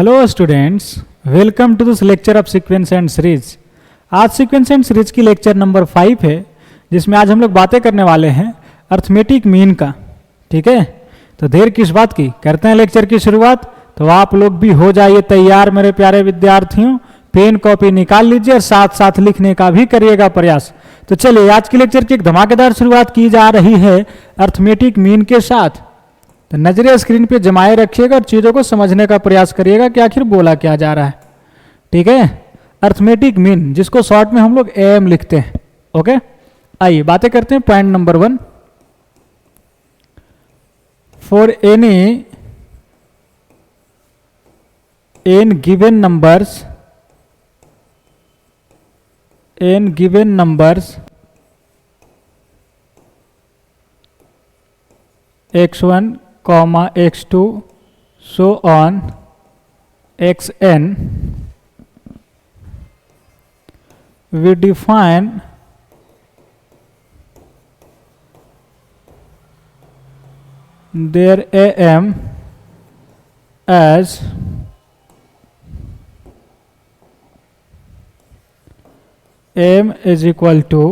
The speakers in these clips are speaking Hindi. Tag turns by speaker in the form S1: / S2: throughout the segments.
S1: Hello students, welcome to this lecture of sequence and series. आज सीक्वेंस एंड सीरीज की लेक्चर नंबर 5 है, जिसमें आज हम लोग बातें करने वाले हैं अर्थमेटिक मीन का। ठीक है, तो देर किस बात की, करते हैं लेक्चर की शुरुआत। तो आप लोग भी हो जाइए तैयार मेरे प्यारे विद्यार्थियों, पेन कॉपी निकाल लीजिए और साथ साथ लिखने का भी करिएगा प्रयास। तो चलिए आज की लेक्चर की एक धमाकेदार शुरुआत की जा रही है अर्थमेटिक मीन के साथ। तो नजरें स्क्रीन पे जमाए रखिएगा और चीज़ों को समझने का प्रयास करिएगा कि आखिर बोला क्या जा रहा है। ठीक है, अर्थमेटिक मीन जिसको शॉर्ट में हम लोग एम लिखते हैं। ओके, आइए बातें करते हैं। Point number 1, for any n given numbers x1, x2 so on xn, we define their am as m is equal to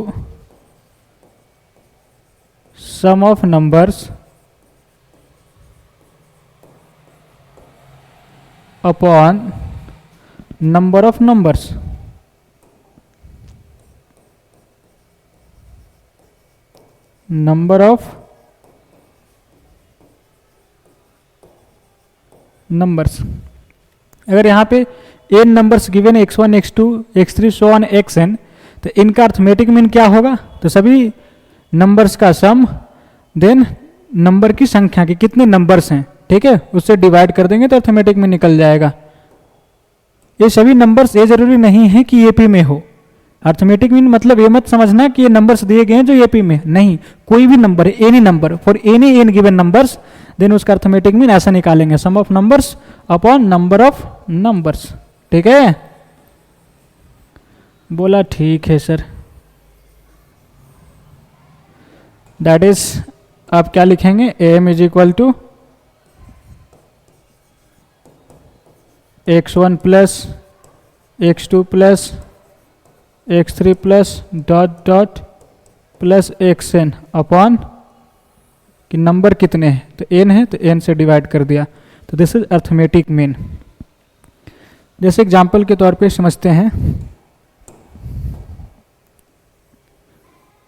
S1: sum of numbers upon number of numbers। number of numbers, अगर यहाँ पे n नंबर्स गिवन है x1, x2, x3 so on xn, तो इनका अर्थमेटिक मीन क्या होगा? तो सभी नंबर्स का सम देन नंबर की संख्या के कितने नंबर्स हैं, ठीक है, उससे डिवाइड कर देंगे तो अर्थमेटिक में निकल जाएगा। ये सभी नंबर्स, ये जरूरी नहीं है कि एपी में हो। अर्थमेटिक मीन मतलब ये मत समझना कि ये नंबर्स दिए गए हैं जो एपी में, नहीं, कोई भी नंबर है, any number, for any n given numbers, then उसका अर्थमेटिक मीन ऐसा निकालेंगे, sum of numbers upon number of numbers. ठीक है, बोला ठीक है सर। दैट इज, आप क्या लिखेंगे, M is equal to x1 plus x2 plus x3 plus dot dot plus xn upon कि नंबर कितने हैं, तो n है तो n से डिवाइड कर दिया। तो दिस इज अर्थमेटिक मीन। जैसे एग्जाम्पल के तौर पे समझते हैं।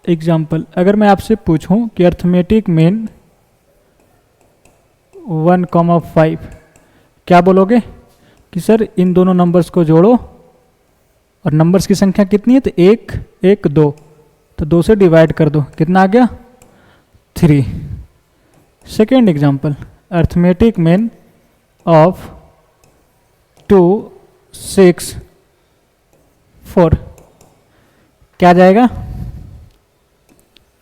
S1: एग्जाम्पल, अगर मैं आपसे पूछूं कि अर्थमेटिक मीन 1,5, क्या बोलोगे कि सर इन दोनों नंबर्स को जोड़ो और नंबर्स की संख्या कितनी है, तो 1, 1, 2, तो 2 से डिवाइड कर दो, कितना आ गया, 3। Second example, arithmetic mean of 2, 6, 4, क्या जाएगा,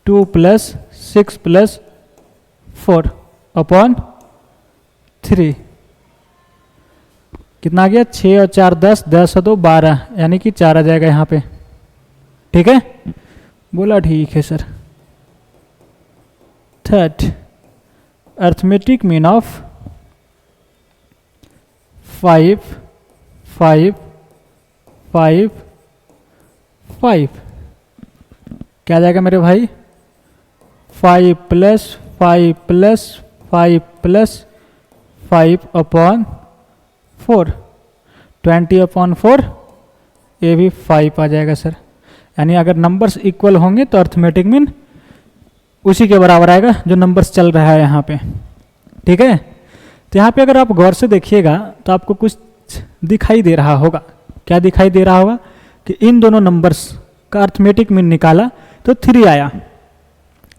S1: 2 प्लस 6 प्लस 4 अपॉन 3, कितना आ गया, 6 और 4 10, 10 और 2 12, यानी कि 4 आ जाएगा यहाँ पे। ठीक है, बोला ठीक है sir. Third, arithmetic mean of 5, 5, 5, 5, क्या आ जाएगा मेरे भाई, 5 plus 5 plus 5 plus 5 upon 4, 20 upon 4, ये भी 5 आ जाएगा सर। यानी अगर नंबर्स इक्वल होंगे तो अर्थमेटिक मीन उसी के बराबर आएगा जो नंबर्स चल रहा है यहाँ पे। ठीक है, तो यहाँ पे अगर आप गौर से देखिएगा तो आपको कुछ दिखाई दे रहा होगा। क्या दिखाई दे रहा होगा कि इन दोनों नंबर्स का अर्थमेटिक मीन निकाला तो 3 आया।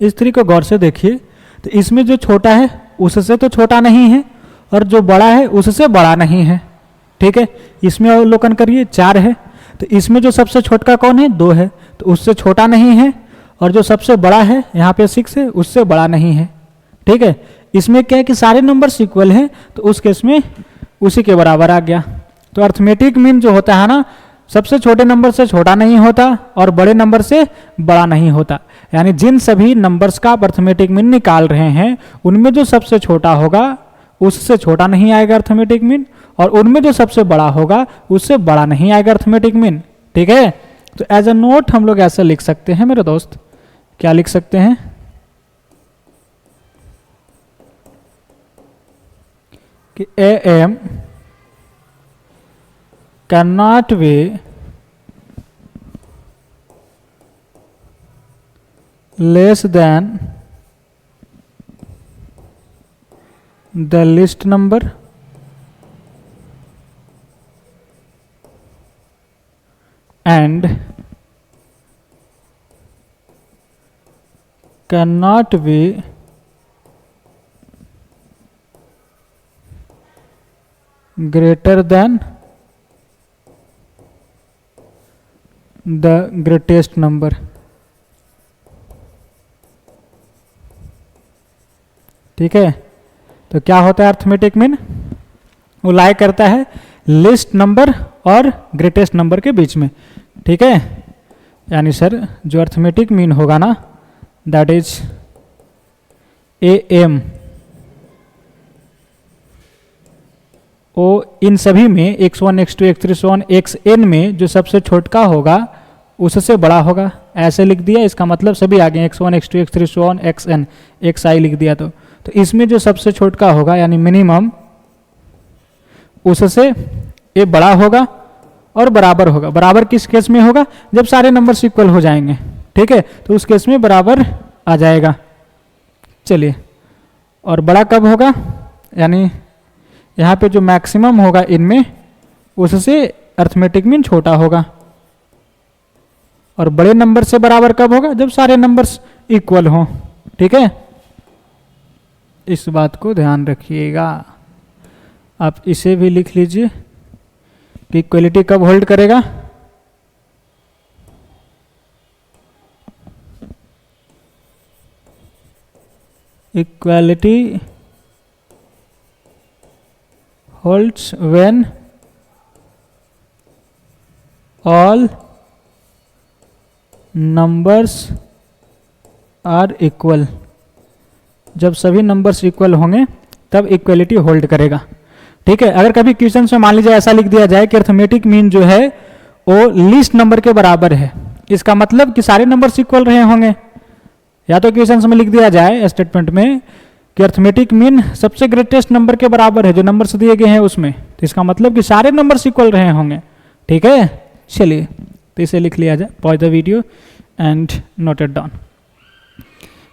S1: इस 3 को गौर से देखिए, तो इसमें जो छोटा है उससे तो छोटा नहीं है और जो बड़ा है उससे बड़ा नहीं है। ठीक है, इसमें अवलोकन करिए, 4 है, तो इसमें जो सबसे छोटा कौन है, 2 है, तो उससे छोटा नहीं है, और जो सबसे बड़ा है यहाँ पे 6 है, उससे बड़ा नहीं है। ठीक है, इसमें क्या है कि सारे नंबर्स इक्वल हैं, तो उस केस में उसी के बराबर आ गया। तो अर्थमेटिक मीन जो होता है ना, सबसे छोटे नंबर से छोटा नहीं होता और बड़े नंबर से बड़ा नहीं होता। यानी जिन सभी नंबर्स का आप अर्थमेटिक मीन निकाल रहे हैं उनमें जो सबसे छोटा होगा उससे छोटा नहीं आएगा अर्थमेटिक मीन, और उनमें जो सबसे बड़ा होगा उससे बड़ा नहीं आएगा अर्थमेटिक मीन। ठीक है, तो एज अ नोट हम लोग ऐसा लिख सकते हैं मेरे दोस्त, क्या लिख सकते हैं कि AM can not be less than the list number and cannot be greater than the greatest number। ठीक है, तो क्या होता है अर्थमेटिक मीन, वो लाई करता है लिस्ट नंबर और ग्रेटेस्ट नंबर के बीच में। ठीक है, यानी सर जो अर्थमेटिक मीन होगा ना दैट इज AM, वो इन सभी में x1 x2 x3 so on xn में जो सबसे छोटा होगा उससे बड़ा होगा। ऐसे लिख दिया, इसका मतलब सभी आ गए x1 x2 x3 so on xn, xi लिख दिया तो इसमें जो सबसे छोटा होगा यानी मिनिमम उससे ये बड़ा होगा और बराबर होगा। बराबर किस केस में होगा, जब सारे नंबर्स इक्वल हो जाएंगे। ठीक है, तो उस केस में बराबर आ जाएगा। चलिए, और बड़ा कब होगा, यानी यहाँ पे जो मैक्सिमम होगा इनमें उससे अर्थमेटिक मीन छोटा होगा। और बड़े नंबर से बराबर कब होगा, जब सारे नंबर्स इक्वल हों। ठीक है, इस बात को ध्यान रखिएगा। आप इसे भी लिख लीजिए कि इक्वलिटी कब होल्ड करेगा, equality holds when all numbers are equal. जब सभी नंबर्स इक्वल होंगे तब इक्वलिटी होल्ड करेगा। ठीक है, अगर कभी क्वेश्चन में मान लीजिए ऐसा लिख दिया जाए कि अर्थमेटिक मीन जो है वो लीस्ट नंबर के बराबर है, इसका मतलब कि सारे नंबर्स इक्वल रहे होंगे। या तो क्वेश्चन में लिख दिया जाए स्टेटमेंट में कि अर्थमेटिक मीन सबसे ग्रेटेस्ट नंबर के बराबर है जो नंबर्स दिए गए हैं उसमें, तो इसका मतलब कि सारे नंबर्स इक्वल रहे होंगे। ठीक है, चलिए तो इसे लिख लिया जाए, pause the video and note it down.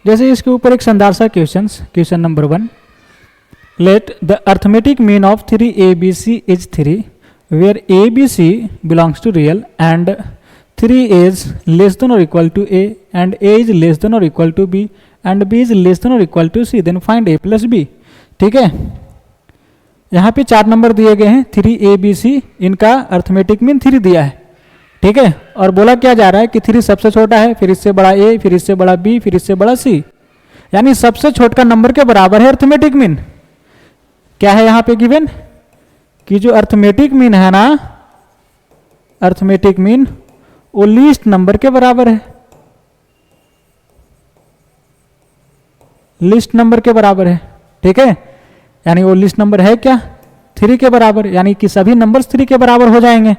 S1: जैसे इसके ऊपर एक शानदार सा question number 1, let the arithmetic mean of 3ABC is 3 where ABC belongs to real and 3 is less than और equal to A and A is less than और equal to B and B is less than और equal to C, then find A plus B। ठीक है, यहाँ पे 4 नंबर दिए गए हैं 3ABC, इनका अर्थमेटिक मीन 3 दिया है। ठीक है, और बोला क्या जा रहा है कि 3 सबसे छोटा है, फिर इससे बड़ा A, फिर इससे बड़ा B, फिर इससे बड़ा C, यानी सबसे छोटा नंबर के बराबर है अर्थमेटिक मीन। क्या है यहाँ पे गिवन कि जो अर्थमेटिक मीन है ना, अर्थमेटिक मीन वो लीस्ट नंबर के बराबर है, लिस्ट नंबर के बराबर है। ठीक है, यानी वो लिस्ट नंबर है क्या, 3 के बराबर, यानी कि सभी नंबर्स 3 के बराबर हो जाएंगे।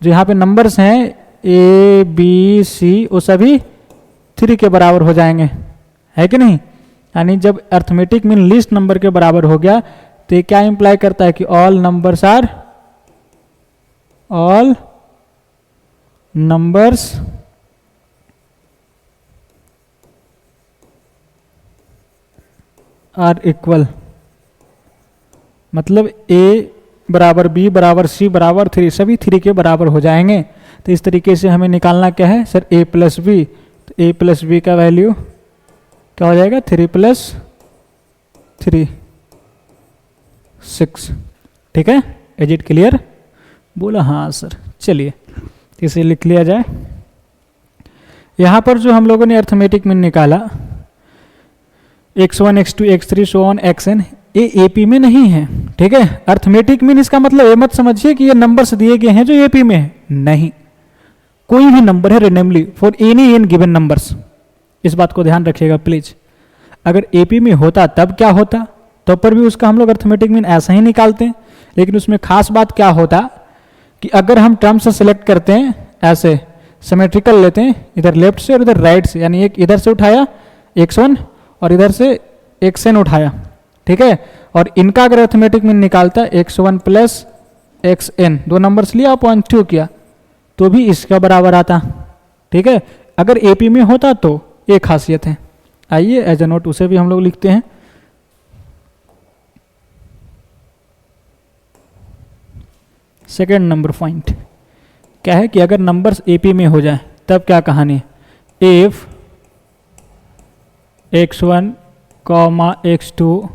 S1: जो यहाँ पे नंबर्स हैं A B C वो सभी 3 के बराबर हो जाएंगे, है कि नहीं। यानी जब अर्थमेटिक मीन लिस्ट नंबर के बराबर हो गया तो ये क्या इंप्लाई करता है कि ऑल नंबर्स आर इक्वल, मतलब A बराबर B बराबर C बराबर 3, सभी 3 के बराबर हो जाएंगे। तो इस तरीके से हमें निकालना क्या है सर, A प्लस बी। तो A प्लस बी का वैल्यू क्या हो जाएगा, 3 प्लस 3 6। ठीक है, इज इट क्लियर, बोला हाँ सर। चलिए इसे लिख लिया जाए। यहाँ पर जो हम लोगों ने अर्थमेटिक मीन निकाला x1 x2 x3 so on xn, ये एपी में नहीं है। ठीक है, अर्थमेटिक मीन इसका मतलब ये मत समझिए कि ये नंबर्स दिए गए हैं जो एपी में है, नहीं, कोई भी नंबर है randomly for any n given numbers. इस बात को ध्यान रखिएगा प्लीज। अगर एपी में होता तब क्या होता, तो पर भी उसका हम लोग अर्थमेटिक मीन ऐसा ही निकालते हैं। लेकिन उसमें खास बात क्या होता कि अगर हम टर्म्स सेलेक्ट करते हैं ऐसे सिमेट्रिकल लेते हैं, इधर लेफ्ट से और इधर राइट से, यानी एक इधर से उठाया x1 और इधर से xn उठाया, ठीक है, और इनका अगर अर्थमेटिक मीन निकालता है x1 प्लस xn, दो नंबर्स लिया अपॉन 2 किया, तो भी इसका बराबर आता, ठीक है। अगर एपी में होता तो ये खासियत है। आइए एज ए नोट उसे भी हम लोग लिखते हैं। सेकेंड नंबर पॉइंट क्या है कि अगर नंबर्स एपी में हो जाए तब क्या कहानी है। If x1 comma x2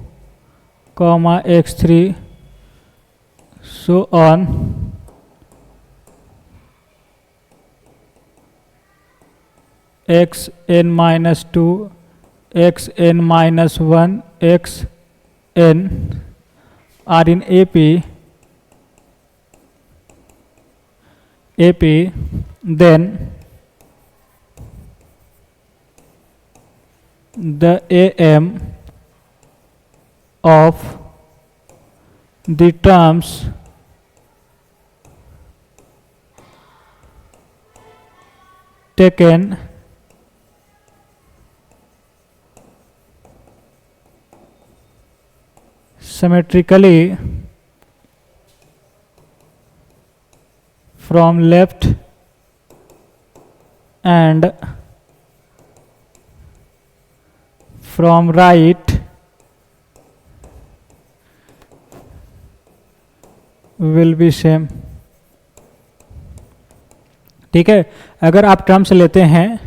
S1: comma x3 so on xn minus 2 xn minus 1 xn are in AP, then the AM of the terms taken symmetrically from left and from right will be same। ठीक है, अगर आप टर्म्स लेते हैं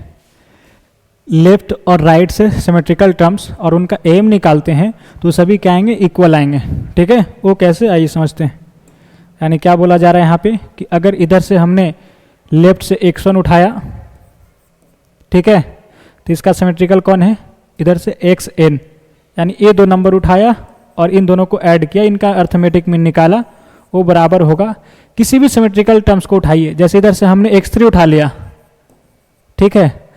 S1: लेफ्ट और राइट से सिमेट्रिकल टर्म्स और उनका एम निकालते हैं तो सभी क्या आएंगे, इक्वल आएंगे। ठीक है, वो कैसे, आइए समझते हैं। यानी क्या बोला जा रहा है यहाँ पे कि अगर इधर से हमने लेफ्ट से x1 उठाया, ठीक है, तो इसका सिमेट्रिकल कौन है, इधर से xn, यानी ये दो नंबर उठाया और इन दोनों को ऐड किया, इनका अर्थमेटिक मीन निकाला, वो बराबर होगा किसी भी सिमेट्रिकल टर्म्स को उठाइए। जैसे इधर से हमने x3 उठा लिया, ठीक है,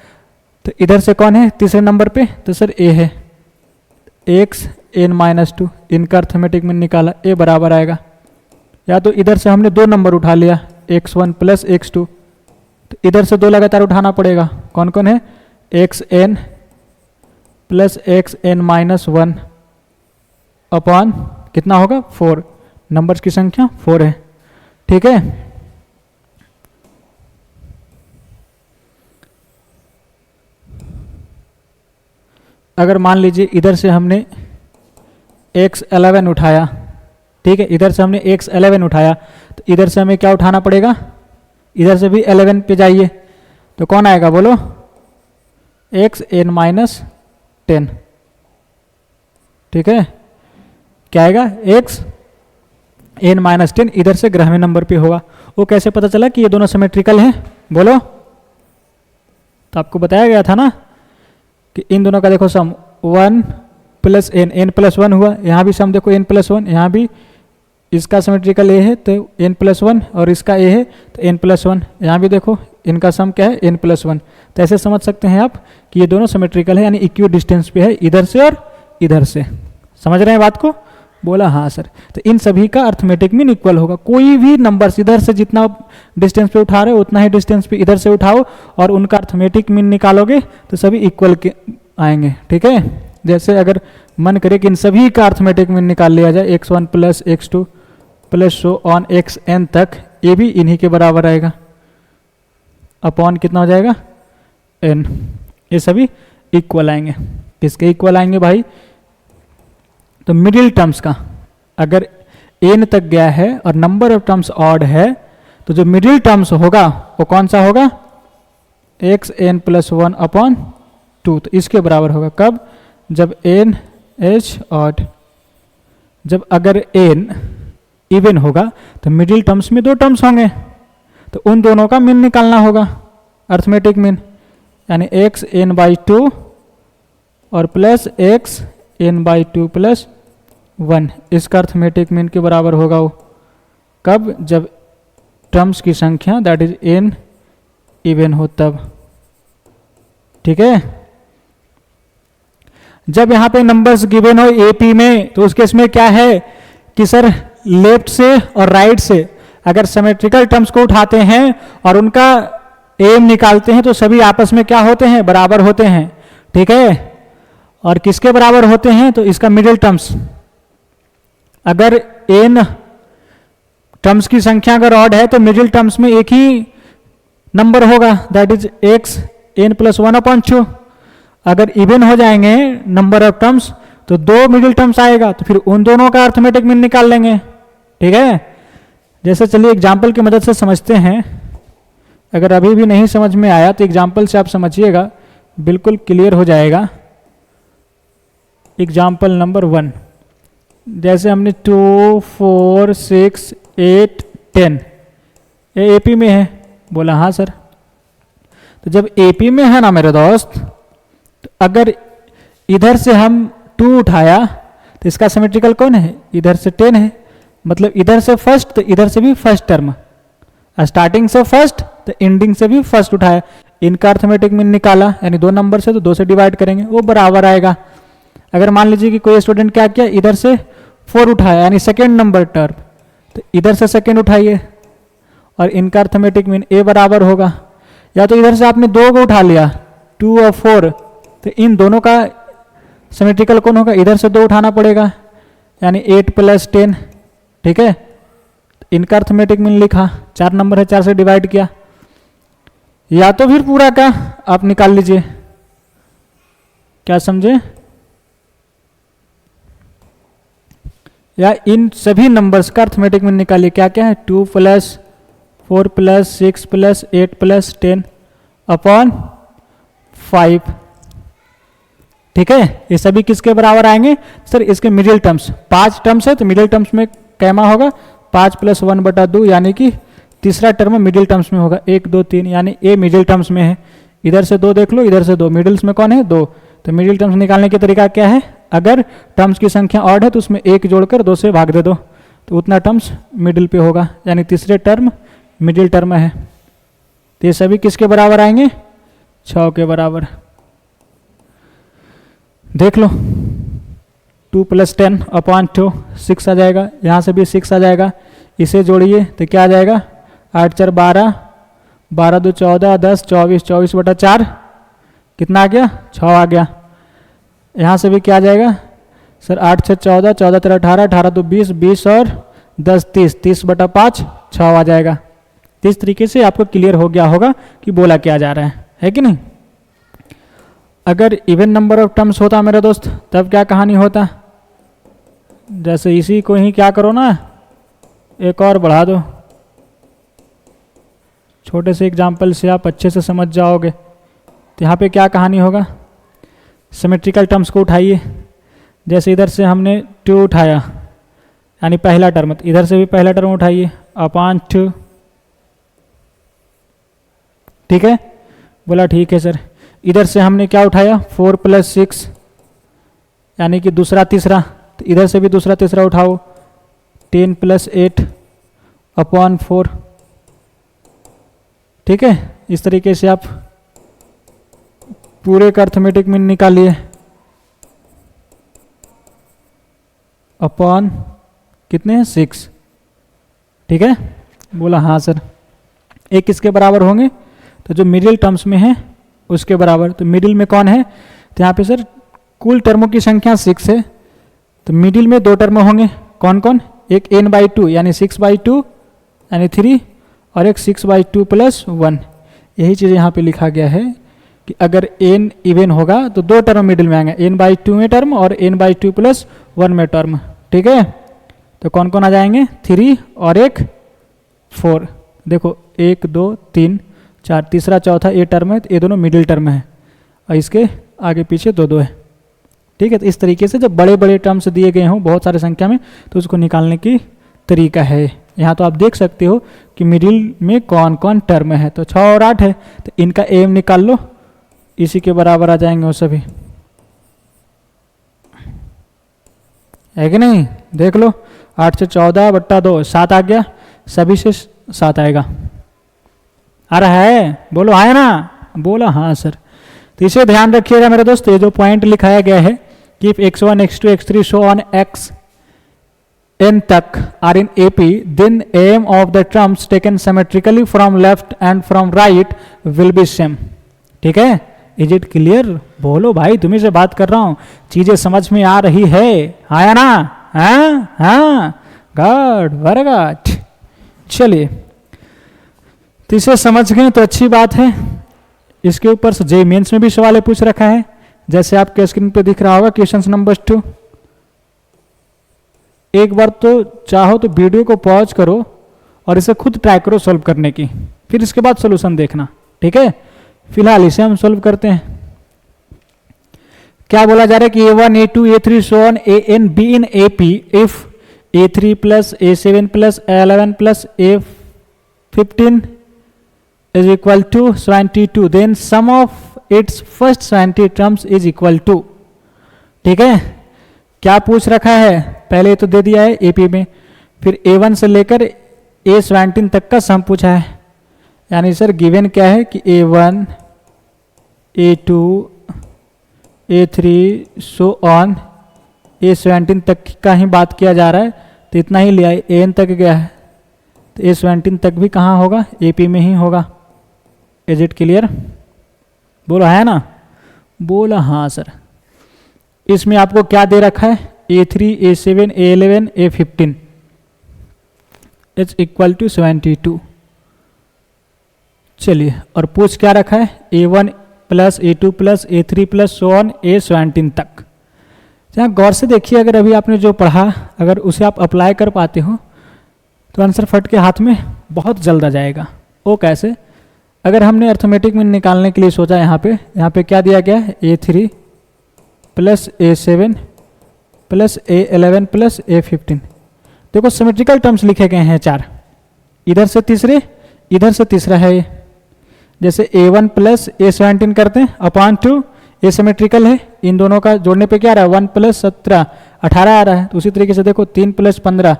S1: तो इधर से कौन है तीसरे नंबर पे, तो सर a है, xn-2, इनका अर्थमेटिक मीन निकाला, a बराबर आएगा। या तो इधर से हमने दो नंबर उठा लिया x1 प्लस x2, तो इधर से दो लगातार उठाना पड़ेगा, कौन कौन है, xn प्लस xn-1 अपॉन कितना होगा 4, नंबर्स की संख्या 4 है। ठीक है, अगर मान लीजिए इधर से हमने x11 उठाया, ठीक है, इधर से हमने x11 उठाया, तो इधर से हमें क्या उठाना पड़ेगा, इधर से भी 11 पे जाइए, तो कौन आएगा बोलो, xn-10। ठीक है, क्या आएगा, xn-10 इधर से ग्रहमी नंबर पे होगा। वो कैसे पता चला कि ये दोनों सिमेट्रिकल हैं, बोलो, तो आपको बताया गया था ना कि इन दोनों का देखो सम 1 प्लस n, n+1 हुआ, यहाँ भी सम देखो n+1, यहाँ भी इसका सिमेट्रिकल a है तो n+1 और इसका a है तो n+1, यहाँ भी देखो इनका सम क्या है n+1। तो ऐसे समझ सकते हैं आप कि ये दोनों सिमेट्रिकल है, यानी इक्वी डिस्टेंस पे है इधर से और इधर से। समझ रहे हैं बात को, बोला हाँ सर। तो इन सभी का अर्थमेटिक मीन इक्वल होगा। कोई भी नंबर इधर से जितना डिस्टेंस पे उठा रहे हो उतना ही डिस्टेंस पे इधर से उठाओ और उनका अर्थमेटिक मीन निकालोगे तो सभी इक्वल के आएंगे। ठीक है, जैसे अगर मन करे कि इन सभी का अर्थमेटिक मीन निकाल लिया जाए x1 plus x2 plus so on xn तक, ये भी इन्हीं के बराबर आएगा, अपॉन कितना हो जाएगा n, ये सभी इक्वल आएंगे। किसके इक्वल आएंगे भाई, तो मिडिल टर्म्स का। अगर n तक गया है और नंबर ऑफ टर्म्स ऑड है तो जो मिडिल टर्म्स होगा वो कौन सा होगा, xn+1 अपॉन 2, तो इसके बराबर होगा। कब, जब n h ऑड। जब अगर n इवन होगा तो मिडिल टर्म्स में दो टर्म्स होंगे तो उन दोनों का मीन निकालना होगा, अर्थमेटिक मीन, यानी xn/2 और प्लस xn/2 प्लस 1, इसका अर्थमेटिक मीन के बराबर होगा वो। कब, जब टर्म्स की संख्या दैट इज n इवन हो तब। ठीक है, जब यहाँ पे नंबर्स गिवन हो एपी में तो उस केस में क्या है कि सर लेफ्ट से और राइट से अगर सिमेट्रिकल टर्म्स को उठाते हैं और उनका एम निकालते हैं तो सभी आपस में क्या होते हैं, बराबर होते हैं। ठीक है, और किसके बराबर होते हैं, तो इसका मिडिल टर्म्स, अगर एन टर्म्स की संख्या अगर ऑड है तो मिडिल टर्म्स में एक ही नंबर होगा, that is x n plus 1/2। अगर इवन हो जाएंगे नंबर ऑफ टर्म्स तो 2 मिडिल टर्म्स आएगा, तो फिर उन दोनों का अर्थमेटिक मीन निकाल लेंगे। ठीक है, जैसे चलिए एग्जाम्पल की मदद से समझते हैं। अगर अभी भी नहीं समझ में आया तो एग्जाम्पल से आप समझिएगा, बिल्कुल क्लियर हो जाएगा। एग्जाम्पल नंबर 1, जैसे हमने 2, 4, 6, 8, 10 ये एपी में है। बोला हाँ सर। तो जब एपी में है ना मेरे दोस्त, तो अगर इधर से हम 2 उठाया तो इसका सिमेट्रिकल कौन है, इधर से 10 है। मतलब इधर से फर्स्ट तो इधर से भी फर्स्ट टर्म, स्टार्टिंग से फर्स्ट तो एंडिंग से भी फर्स्ट उठाया। इनका अर्थमेटिक मीन निकाला, यानी 2 नंबर से तो 2 से डिवाइड करेंगे, वो बराबर आएगा। अगर मान लीजिए कि कोई स्टूडेंट क्या किया, इधर से 4 उठाया यानी सेकेंड नंबर टर्म, तो इधर से सेकेंड उठाइए और इनका अर्थमेटिक मीन ए बराबर होगा। या तो इधर से आपने 2 को उठा लिया 2 और 4, तो इन दोनों का सिमेट्रिकल कौन होगा, इधर से 2 उठाना पड़ेगा यानी 8 + 10। ठीक है, इनका अर्थमेटिक मीन लिखा, 4 नंबर है 4 से डिवाइड किया। या तो फिर पूरा का आप निकाल लीजिए, क्या समझे, या इन सभी नंबर्स का अर्थमेटिक मीन निकालिए। क्या क्या है, 2 + 4 + 6 + 8 + 10/5। ठीक है, ये सभी किसके बराबर आएंगे सर, इसके मिडिल टर्म्स। 5 टर्म्स है तो मिडिल टर्म्स में कैमा होगा 5 + 1/2, यानी कि तीसरा टर्म मिडिल टर्म्स में होगा 1, 2, 3, यानी ए मिडिल टर्म्स में है। इधर से 2 देख लो, इधर से 2, मिडिल्स में कौन है 2। तो मिडिल टर्म्स निकालने का तरीका क्या है, अगर टर्म्स की संख्या ऑड है तो उसमें 1 जोड़कर 2 से भाग दे दो, तो उतना टर्म्स मिडिल पे होगा, यानी तीसरे टर्म मिडिल टर्म है। तो ये सभी किसके बराबर आएंगे, 6 के बराबर। देख लो 2 + 10/2 6 आ जाएगा, यहाँ से भी 6 आ जाएगा। इसे जोड़िए तो क्या आ जाएगा, 8 × 4 = 12, 12 × 2 = 14, 10 24, 24/4 कितना आ गया, 6 आ गया। यहाँ से भी क्या आ जाएगा सर, 8 × 6 = 14, 14 × 3 = 18, 18 × 2 = 20, 20 और 10 30, 30/5 6 आ जाएगा। तो इस तरीके से आपको क्लियर हो गया होगा कि बोला क्या जा रहा है कि नहीं। अगर इवन नंबर ऑफ टर्म्स होता मेरे दोस्त, तब क्या कहानी होता, जैसे इसी को ही क्या करो ना, एक और बढ़ा दो, छोटे से एग्जाम्पल से आप अच्छे से समझ जाओगे। तो यहाँ पे क्या कहानी होगा, सिमेट्रिकल टर्म्स को उठाइए। जैसे इधर से हमने 2 उठाया यानी पहला टर्म, तो इधर से भी पहला टर्म उठाइए /2। ठीक है, बोला ठीक है सर। इधर से हमने क्या उठाया 4 + 6 यानी कि दूसरा तीसरा, तो इधर से भी दूसरा तीसरा उठाओ 10 + 8/4। ठीक है, इस तरीके से आप पूरे का अर्थमेटिक मीन निकालिए अपॉन कितने हैं 6। ठीक है, बोला हाँ सर। एक किसके बराबर होंगे, तो जो मिडिल टर्म्स में है उसके बराबर। तो मिडिल में कौन है, तो यहाँ पे सर कुल टर्मों की संख्या 6 है, तो मिडिल में 2 टर्म होंगे, कौन कौन, एक n/2 यानी 6/2 यानी 3, और एक 6/2 + 1। यही चीज़ यहाँ पे लिखा गया है कि अगर n इवन होगा तो 2 टर्म मिडिल में आएंगे, n/2 में टर्म और n/2 + 1 में टर्म। ठीक है, तो कौन कौन आ जाएंगे, 3 और एक 4। देखो 1 2 3 4, तीसरा चौथा ये टर्म है, तो ये दोनों मिडिल टर्म है और इसके आगे पीछे 2 2 है। ठीक है, तो इस तरीके से जब बड़े बड़े टर्म्स दिए गए हों बहुत सारे संख्या में, तो उसको निकालने की तरीका है। यहाँ तो आप देख सकते हो कि मिडिल में कौन कौन टर्म है, तो 6 और 8 है, तो इनका एम निकाल लो, इसी के बराबर आ जाएंगे वो सभी, है कि नहीं। देख लो 8 से 14/2 7 आ गया, सभी से 7 आएगा। आ रहा है, बोलो आया ना, बोला हाँ सर। तो इसे ध्यान रखिएगा मेरे दोस्त, ये जो पॉइंट लिखाया गया है कि if x1 x2 x3 so on xn तक are in AP then aim of the terms taken symmetrically from left and from right will be same. ठीक है, इज इट क्लियर? बोलो भाई, तुम्ही से बात कर रहा हूं, चीजें समझ में आ रही है, आया ना? हाँ, गुड, वेरी गुड। चलिए, तो इसे समझ गए तो अच्छी बात है। इसके ऊपर से जेईई मेंस में भी सवाल पूछ रखा है, जैसे आपके स्क्रीन पे दिख रहा होगा क्वेश्चन नंबर 2। एक बार तो चाहो तो वीडियो को पॉज करो और इसे खुद ट्राई करो सॉल्व करने की, फिर इसके बाद सॉल्यूशन देखना, ठीक है? फिलहाल इसे हम सॉल्व करते हैं। क्या बोला जा रहा है कि A1 A2 A3 so on AN be in AP if A3 plus A7 plus A11 plus A15 is equal to 72 then sum of its first 70 terms is equal to। ठीक है, क्या पूछ रखा है? पहले तो दे दिया है AP में, फिर A1 से लेकर A17 तक का सम पूछा है। यानी सर गिवन क्या है कि A1 A2 A3 so on A17 तक का ही बात किया जा रहा है, तो इतना ही लिया है। AN तक गया है तो A17 तक भी कहाँ होगा? AP में ही होगा। Is it clear? बोलो है ना? बोला हाँ सर। इसमें आपको क्या दे रखा है? A3 A7 A11 A15 is equal to 72। चलिए, और पूछ क्या रखा है? A1 plus A2 plus A3 plus so on A17 तक। जहाँ गौर से देखिए, अगर अभी आपने जो पढ़ा अगर उसे आप अप्लाई कर पाते हो तो आंसर फट के हाथ में बहुत जल्द आ जाएगा। वो कैसे? अगर हमने अर्थमेटिक में निकालने के लिए सोचा, यहाँ पे क्या दिया गया है? A3 plus A7 plus A11 plus A15। देखो सिमेट्रिकल टर्म्स लिखे गए हैं 4, इधर से तीसरे, इधर से तीसरा है ये। जैसे A1 प्लस A17 करते हैं अपॉन 2, एसिमेट्रिकल है, इन दोनों का जोड़ने पे क्या आ रहा है? 1 प्लस 17 18 आ रहा है। तो उसी तरीके से देखो 3 प्लस 15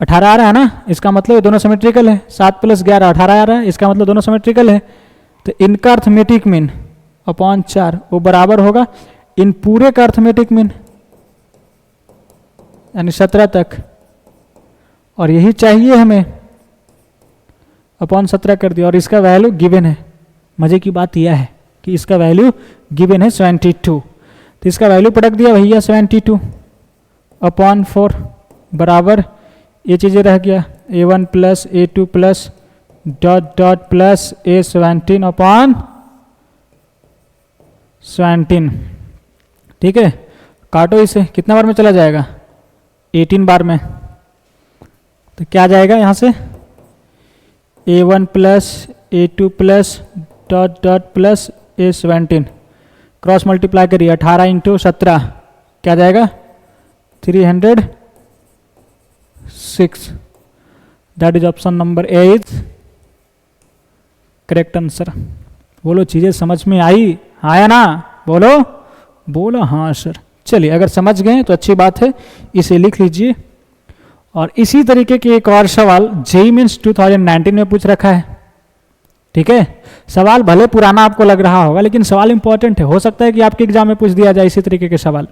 S1: 18 आ रहा है ना, इसका मतलब दोनों सिमेट्रिकल है। 7 प्लस 11 18 आ रहा है, इसका मतलब दोनों सिमेट्रिकल है। तो इनका अर्थमेटिक मीन अपॉन 4 वो बराबर होगा इन पूरे का अर्थमेटिक मीन, यानी 17 तक, और यही चाहिए हमें, अपॉन 17 कर दिया। और इसका वैल्यू गिवन है। मजे की बात यह है कि इसका वैल्यू गिवन है 72, तो इसका वैल्यू पटक दिया भैया 72 अपॉन 4 बराबर ये चीज़ें रह गया A1 plus A2 plus dot dot plus A17 upon 17। ठीक है, काटो इसे, कितना बार में चला जाएगा? 18 बार में। तो क्या आ जाएगा यहाँ से? A1 plus A2 plus dot dot plus A17 cross multiply करिए 18 इंटू 17 क्या जाएगा? 306। That is option number A is correct answer. बोलो चीजें समझ में आई? आया ना? बोलो बोलो हाँ सर। चलिए, अगर समझ गए तो अच्छी बात है, इसे लिख लीजिए। और इसी तरीके के एक और सवाल जेईई मेंस 2019 में पूछ रखा है। ठीक है, सवाल भले पुराना आपको लग रहा होगा लेकिन सवाल इंपॉर्टेंट है। हो सकता है कि आपके एग्जाम में पूछ दिया जाए इसी तरीके के सवाल।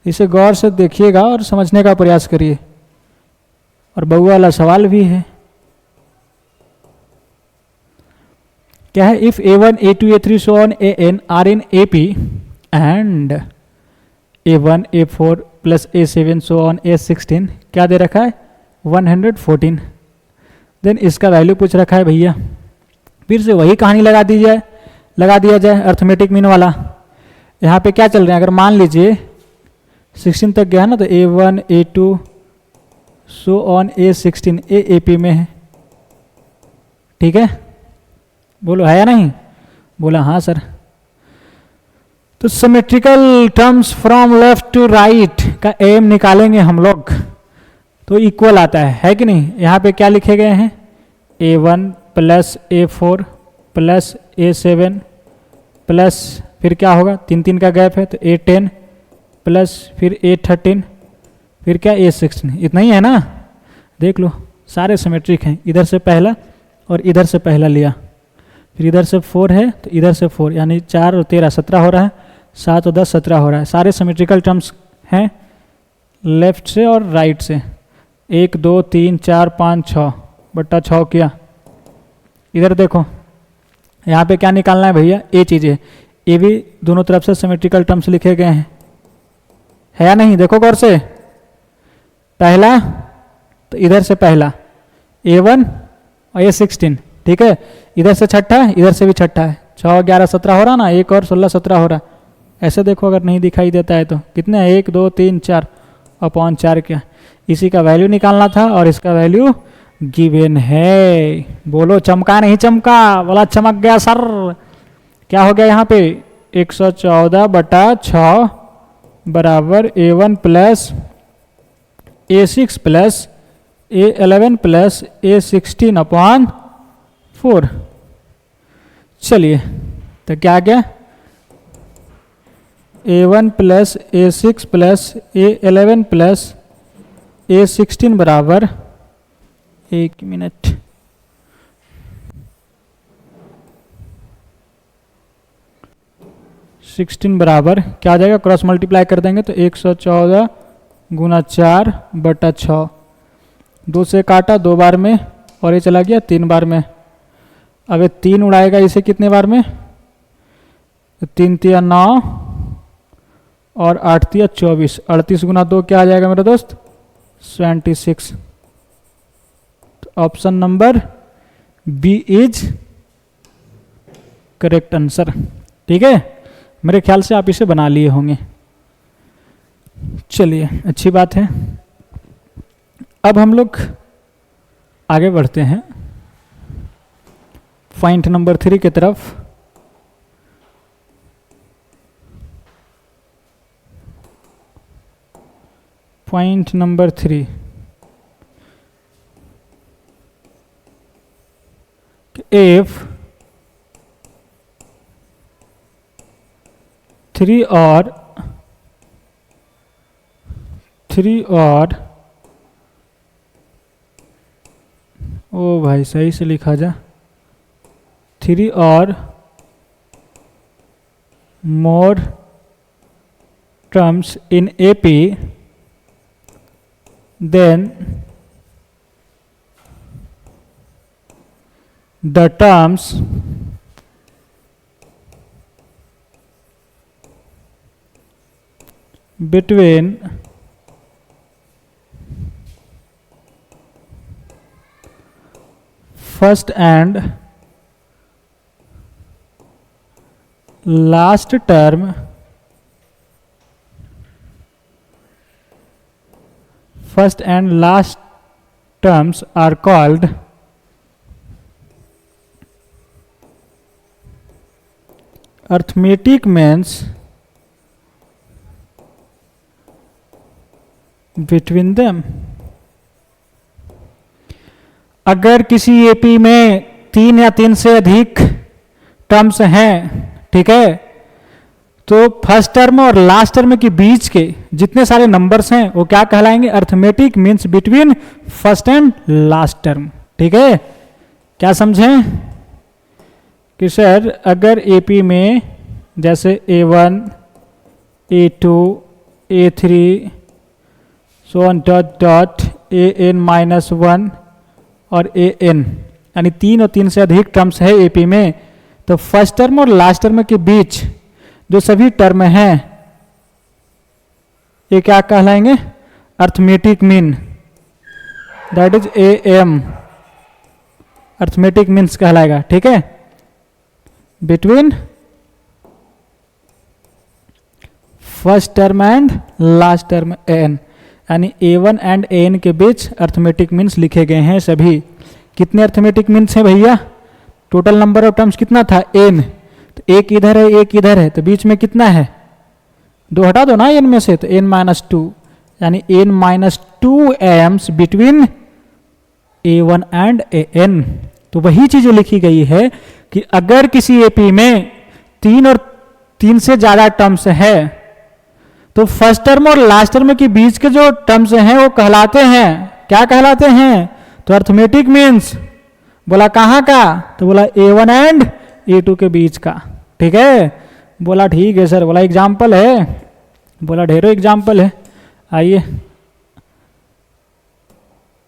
S1: इसे गौर से देखिएगा और समझने का प्रयास करिए। और बहु वाला सवाल भी है। क्या है? If A1 A2 A3 so on AN are in AP and A1 A4 plus A7 so on A16 क्या दे रखा है? 114। देन इसका वैल्यू पूछ रखा है भैया। फिर से वही कहानी लगा दिया जाए अर्थमेटिक मीन वाला। यहाँ पे क्या चल रहे हैं? अगर मान लीजिए 16 तक गया ना, तो A1 A2 so on A16 AP में है। ठीक है, बोलो है या नहीं? बोला हाँ सर। तो symmetrical terms from left to right का एम निकालेंगे हम लोग, तो इक्वल आता है कि नहीं? यहाँ पे क्या लिखे गए हैं? A1 plus A4 plus A7 plus फिर क्या होगा? 3 का गैप है तो A10 प्लस फिर A13 फिर क्या? A16। इतना ही है ना? देख लो सारे सिमेट्रिक हैं। इधर से पहला और इधर से पहला लिया, फिर इधर से 4 है तो इधर से 4, यानी 4 और 13 17 हो रहा है। 7 और 10 17 हो रहा है। सारे सिमेट्रिकल टर्म्स हैं लेफ्ट से और राइट से। 1 2 3 4 5 6 बट्टा 6 किया। इधर देखो यहाँ पे क्या निकालना है भैया, ए चीज़ें। ये भी दोनों तरफ से सिमेट्रिकल टर्म्स लिखे गए हैं, है या नहीं? देखो गौर से। पहला तो इधर से पहला A1 और A16, ठीक है। इधर से छठा है, इधर से भी छठा है। 6 11 17 हो रहा ना, 1 और 16 17 हो रहा। ऐसे देखो अगर नहीं दिखाई देता है तो कितने हैं, 1 2 3 4 अपॉन 4 क्या। इसी का वैल्यू निकालना था और इसका वैल्यू गिवन है। बोलो चमका नहीं चमका? बोला चमक गया सर। क्या हो गया यहाँ पे, 114 बटा 6 बराबर A1 plus A6 plus A11 plus A16 upon 4। चलिए तो क्या आ गया, A1 plus A6 plus A11 plus A16 बराबर, एक मिनट, सिक्सटीन बराबर क्या आ जाएगा, क्रॉस मल्टीप्लाई कर देंगे तो 114 गुना 4 बटा 6। 2 से काटा 2 बार में और ये चला गया 3 बार में। अब ये 3 उड़ाएगा इसे कितने बार में, तो 3 तिया 9 और 8 तिया 24। 38 गुना 2 क्या आ जाएगा मेरा दोस्त, 76। तो option number B is correct answer. ठीक है, मेरे ख्याल से आप इसे बना लिए होंगे। चलिए अच्छी बात है। अब हम लोग आगे बढ़ते हैं पॉइंट नंबर 3 की तरफ। पॉइंट नंबर 3, if 3 और ओ भाई सही से लिखा जा, 3 और more terms in AP, then the terms between first and last term are called arithmetic means between them। अगर किसी एपी में 3 या 3 से अधिक टर्म्स हैं, ठीक है, तो फर्स्ट टर्म और लास्ट टर्म के बीच के जितने सारे नंबर्स हैं वो क्या कहलाएंगे, arithmetic means between first and last term. ठीक है, क्या समझें कि सर अगर एपी में जैसे A1 A2 A3 so on dot dot AN-1 और AN यानी 3 और 3 से अधिक टर्म्स है एपी में, तो फर्स्ट टर्म और लास्ट टर्म के बीच जो सभी टर्म हैं ये क्या कहलाएंगे, arithmetic mean, that is AM, arithmetic means कहलाएगा। ठीक है, between first term and last term AN, यानी A1 एंड AN के बीच अर्थमेटिक मीन्स लिखे गए हैं सभी। कितने अर्थमेटिक मीन्स हैं भैया, टोटल नंबर ऑफ टर्म्स कितना था N, तो एक इधर है एक इधर है, तो बीच में कितना है, 2 हटा दो ना N में से, तो N-2 यानी N-2 AMs between A1 and AN। तो वही चीजें लिखी गई है कि अगर किसी एपी में 3 और 3 से ज्यादा टर्म्स है तो फर्स्ट टर्म और लास्ट टर्म के बीच के जो टर्म्स हैं वो कहलाते हैं, क्या कहलाते हैं, तो अर्थमेटिक मीन्स। बोला कहाँ का, तो बोला A1 एंड A2 के बीच का। ठीक है, बोला ठीक है सर, बोला एग्जाम्पल है, बोला ढेरों एग्जाम्पल है। आइए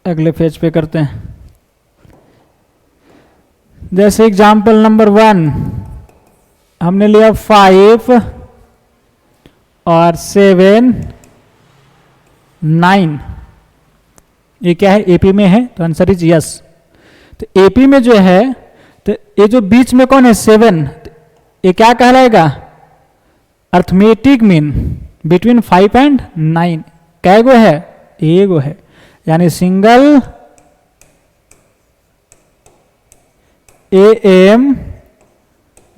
S1: अगले पेज पे करते हैं। जैसे एग्जाम्पल नंबर 1 हमने लिया 5 और 7 9। ये क्या है, एपी में है, तो आंसर इज यस। तो एपी में जो है, तो ये जो बीच में कौन है 7, ये क्या कहलाएगा, अर्थमेटिक मीन बिटवीन 5 एंड 9। कै गो है, एगो है, यानी single AM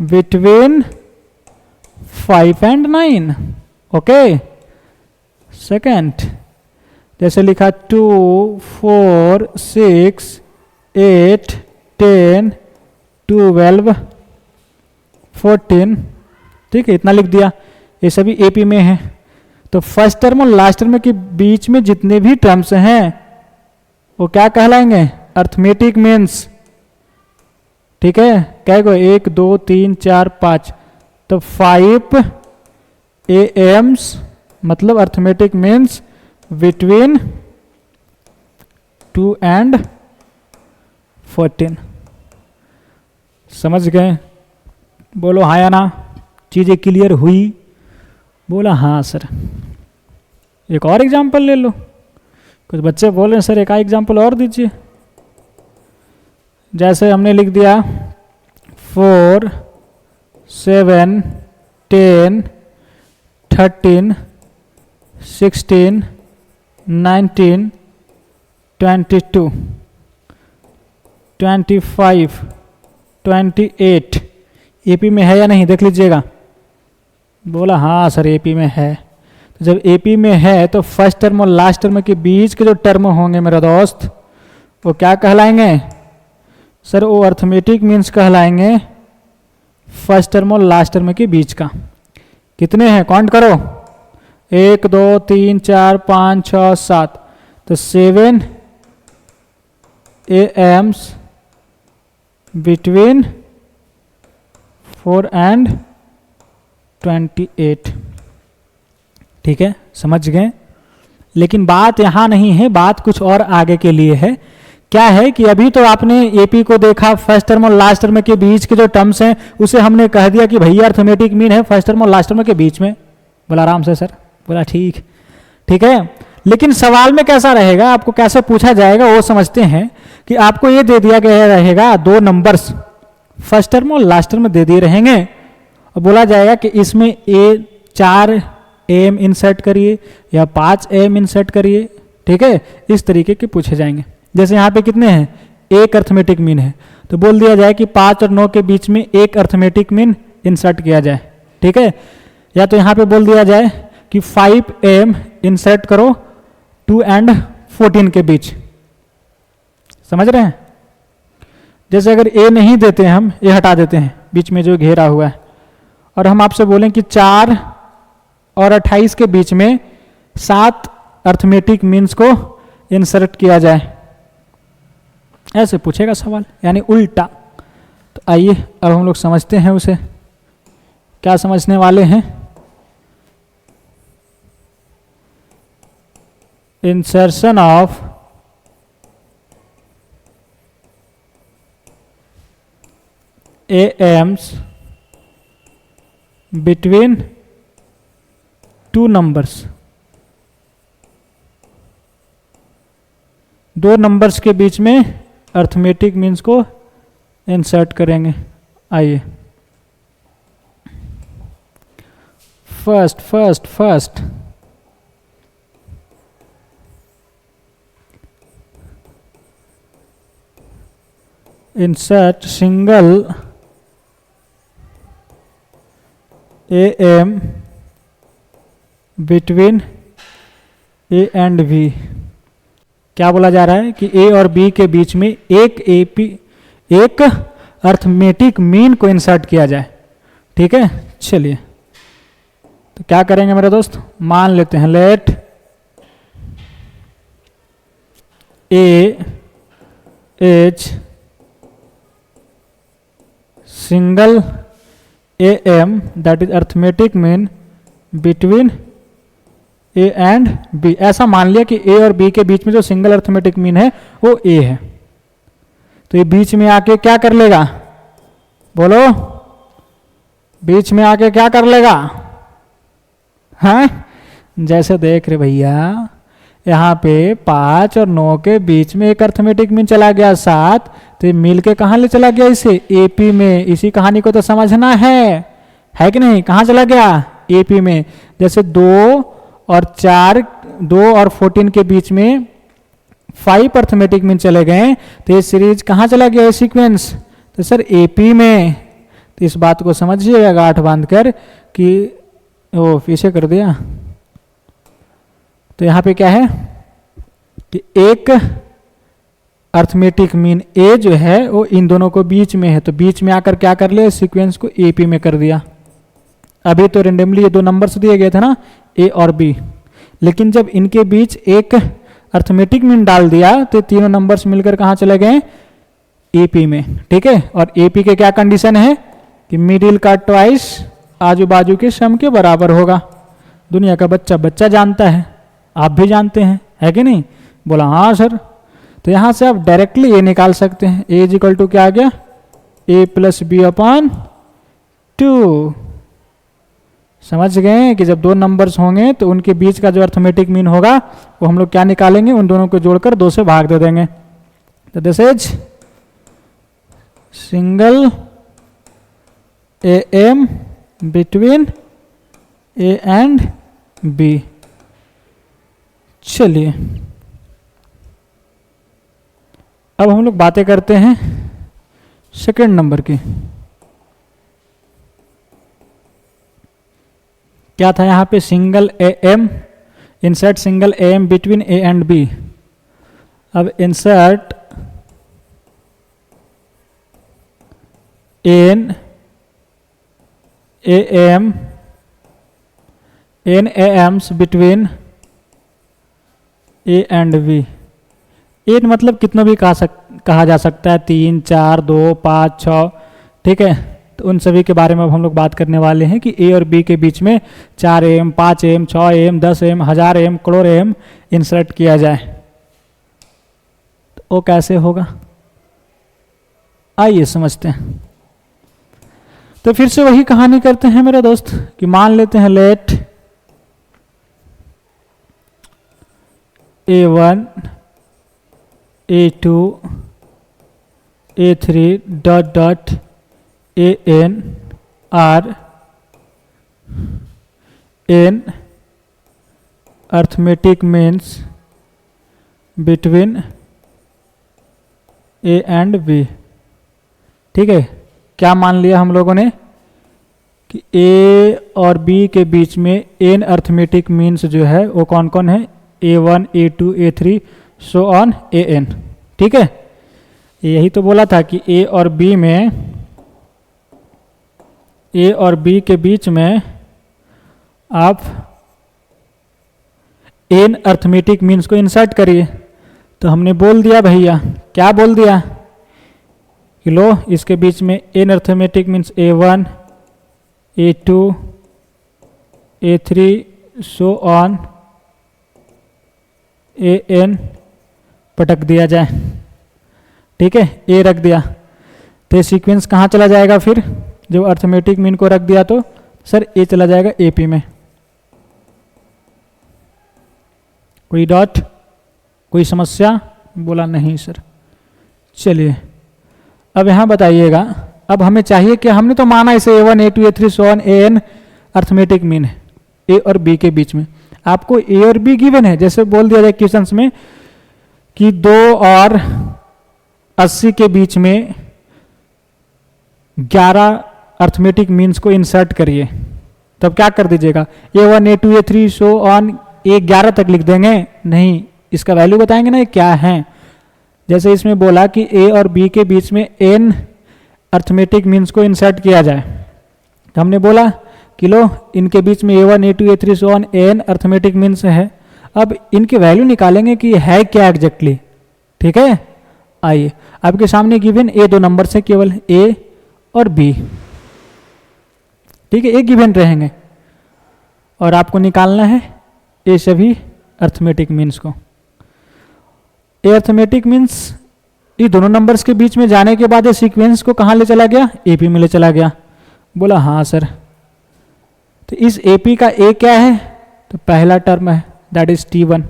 S1: between 5 and 9। Okay. Second जैसे लिखा 2 4 6 8 10 12 14। ठीक है, इतना लिख दिया, ये सभी एपी में है। तो फर्स्ट टर्म और लास्ट टर्म के बीच में जितने भी टर्म्स हैं वो क्या कहलाएंगे, अर्थमेटिक मीन्स। ठीक है, क्या को 1 2 3 4 5, तो 5 AMs मतलब अर्थमेटिक मीन्स बिटवीन 2 एंड 14। समझ गए? बोलो हाँ या ना, चीज़ें क्लियर हुई? बोला हाँ सर। एक और एग्जाम्पल ले लो। कुछ बच्चे बोल रहे हैं सर एक आध एग्जाम्पल और दीजिए। जैसे हमने लिख दिया 4 7 10 13 16 19 22 25 28। एपी में है या नहीं देख लीजिएगा। बोला हाँ सर एपी में है। तो जब एपी में है तो फर्स्ट टर्म और लास्ट टर्म के बीच के जो टर्म होंगे मेरा दोस्त वो क्या कहलाएंगे सर, वो अर्थमेटिक मीन्स कहलाएंगे फर्स्ट टर्म और लास्ट टर्म के बीच का। कितने हैं काउंट करो, 1 2 3 4 5 6 7। तो 7 AMs बिटवीन 4 एंड 28। ठीक है, समझ गए? लेकिन बात यहाँ नहीं है, बात कुछ और आगे के लिए है। क्या है कि अभी तो आपने एपी को देखा, फर्स्ट टर्म और लास्ट टर्म के बीच के जो टर्म्स हैं उसे हमने कह दिया कि भैया अर्थमेटिक मीन है फर्स्ट टर्म और लास्ट टर्म के बीच में। बोला आराम से सर, बोला ठीक। ठीक है, लेकिन सवाल में कैसा रहेगा, आपको कैसे पूछा जाएगा वो समझते हैं। कि आपको ये दे दिया गया रहेगा 2 नंबर्स फर्स्ट टर्म और लास्ट टर्म दे दिए रहेंगे और बोला जाएगा कि इसमें 4 AM इंसर्ट करिए या 5 AM इंसर्ट करिए। ठीक है, इस तरीके के पूछे जाएंगे। जैसे यहाँ पे कितने हैं, एक अर्थमेटिक मीन है, तो बोल दिया जाए कि 5 और 9 के बीच में एक अर्थमेटिक मीन इंसर्ट किया जाए। ठीक है, या तो यहाँ पे बोल दिया जाए कि 5 AM इंसर्ट करो 2 एंड 14 के बीच। समझ रहे हैं? जैसे अगर ए नहीं देते हम, ए हटा देते हैं बीच में जो घेरा हुआ है, और हम आपसे बोलें कि 4 और 28 के बीच में 7 अर्थमेटिक मीन्स को इंसर्ट किया जाए, ऐसे पूछेगा सवाल, यानी उल्टा। तो आइए अब हम लोग समझते हैं उसे। क्या समझने वाले हैं? Insertion of AMs between 2 numbers. 2 numbers के बीच में अर्थमेटिक मीन्स को इंसर्ट करेंगे। आइए first insert single AM between A and B। क्या बोला जा रहा है कि A और B के बीच में एक अर्थमेटिक मीन को इंसर्ट किया जाए। ठीक है, चलिए तो क्या करेंगे मेरे दोस्त, मान लेते हैं let A is single AM that is arithmetic mean between A and B। ऐसा मान लिया कि A और B के बीच में जो सिंगल अर्थमेटिक मीन है वो A है, तो ये बीच में आके क्या कर लेगा, बोलो, बीच में आके क्या कर लेगा, हैं? जैसे देख रहे भैया, यहाँ पे 5 और 9 के बीच में एक अर्थमेटिक मीन चला गया 7, तो ये मिल के कहाँ ले चला गया, इसे AP में। इसी कहानी को तो समझना है कि नहीं? कहाँ चला गया, AP में। जैसे 2 और 4, 2 और 14 के बीच में 5 अर्थमेटिक मीन चले गए, तो ये सीरीज कहाँ चला गया, ये सीक्वेंस, तो सर AP में। तो इस बात को समझिएगा गांठ बांध कर कि ओ पीछे कर दिया। तो यहाँ पे क्या है कि एक अर्थमेटिक मीन A जो है वो इन दोनों को बीच में है, तो बीच में आकर क्या कर लिया, सीक्वेंस को AP में कर दिया। अभी तो रेंडमली ये 2 नंबर्स दिए गए थे ना, A और B, लेकिन जब इनके बीच एक अर्थमेटिक मीन डाल दिया तो तीनों नंबर्स मिलकर कहाँ चले गए, AP में। ठीक है, और AP के क्या कंडीशन है कि मिडिल का ट्वाइस आजू बाजू के सम के बराबर होगा। दुनिया का बच्चा बच्चा जानता है, आप भी जानते हैं, है कि नहीं? बोला हाँ सर। तो यहाँ से आप डायरेक्टली ये निकाल सकते हैं, A इज इक्वल टू क्या आ गया, A प्लस B अपॉन 2। समझ गए कि जब 2 नंबर्स होंगे तो उनके बीच का जो अर्थमेटिक मीन होगा वो हम लोग क्या निकालेंगे, उन दोनों को जोड़कर 2 से भाग दे देंगे। तो this is single AM between A and B। चलिए अब हम लोग बातें करते हैं सेकंड नंबर की। क्या था यहाँ पे, single AM, insert single AM between A and B। अब insert n AMs between A and B। n मतलब कितना भी कहा जा सकता है, 3, 4, 2, 5, 6। ठीक है, तो उन सभी के बारे में अब हम लोग बात करने वाले हैं कि A और B के बीच में 4 AM, 5 AM, 6 AM, 10 AM, 1000 AM, crore AM insert किया जाए, तो वो कैसे होगा, आइए समझते हैं। तो फिर से वही कहानी करते हैं मेरे दोस्त कि मान लेते हैं let A1, A2, A3 dot dot AN are n arithmetic means between A and B। ठीक है, क्या मान लिया हम लोगों ने कि A और B के बीच में n अर्थमेटिक मीन्स जो है वो कौन कौन है, A1, A2, A3 so on AN। ठीक है, यही तो बोला था कि A और B के बीच में आप n अर्थमेटिक मीन्स को इंसर्ट करिए। तो हमने बोल दिया भैया, क्या बोल दिया कि लो इसके बीच में n arithmetic means A1, A2, A3 so on AN पटक दिया जाए। ठीक है, A रख दिया तो ये सीक्वेंस कहाँ चला जाएगा, फिर जब अर्थमेटिक मीन को रख दिया तो सर A चला जाएगा AP में। कोई डॉट, कोई समस्या? बोला नहीं सर। चलिए अब यहाँ बताइएगा, अब हमें चाहिए कि हमने तो माना इसे A1, A2, A3 so on AN arithmetic mean है A और B के बीच में। आपको A और B गिवन है, जैसे बोल दिया जाए क्वेश्चंस में कि 2 और 80 के बीच में 11 अर्थमेटिक मीन्स को इंसर्ट करिए, तब क्या कर दीजिएगा, A1, A2, A3 so on A11 तक लिख देंगे? नहीं, इसका वैल्यू बताएंगे ना ये क्या है। जैसे इसमें बोला कि A और B के बीच में n अर्थमेटिक मीन्स को इंसर्ट किया जाए, तो हमने बोला कि लो इनके बीच में A1, A2, A3 so on n arithmetic means है। अब इनके वैल्यू निकालेंगे कि है क्या एग्जैक्टली। ठीक है, आइए आपके सामने गिवन A 2 नंबर से केवल A और B। ठीक है, एक गिवन रहेंगे और आपको निकालना है ये सभी अर्थमेटिक मीन्स को। ये अर्थमेटिक मीन्स ये दोनों नंबर्स के बीच में जाने के बाद ये सीक्वेंस को कहाँ ले चला गया, एपी में ले चला गया। बोला हाँ सर। तो इस एपी का ए क्या है, तो पहला टर्म है दैट इज T1।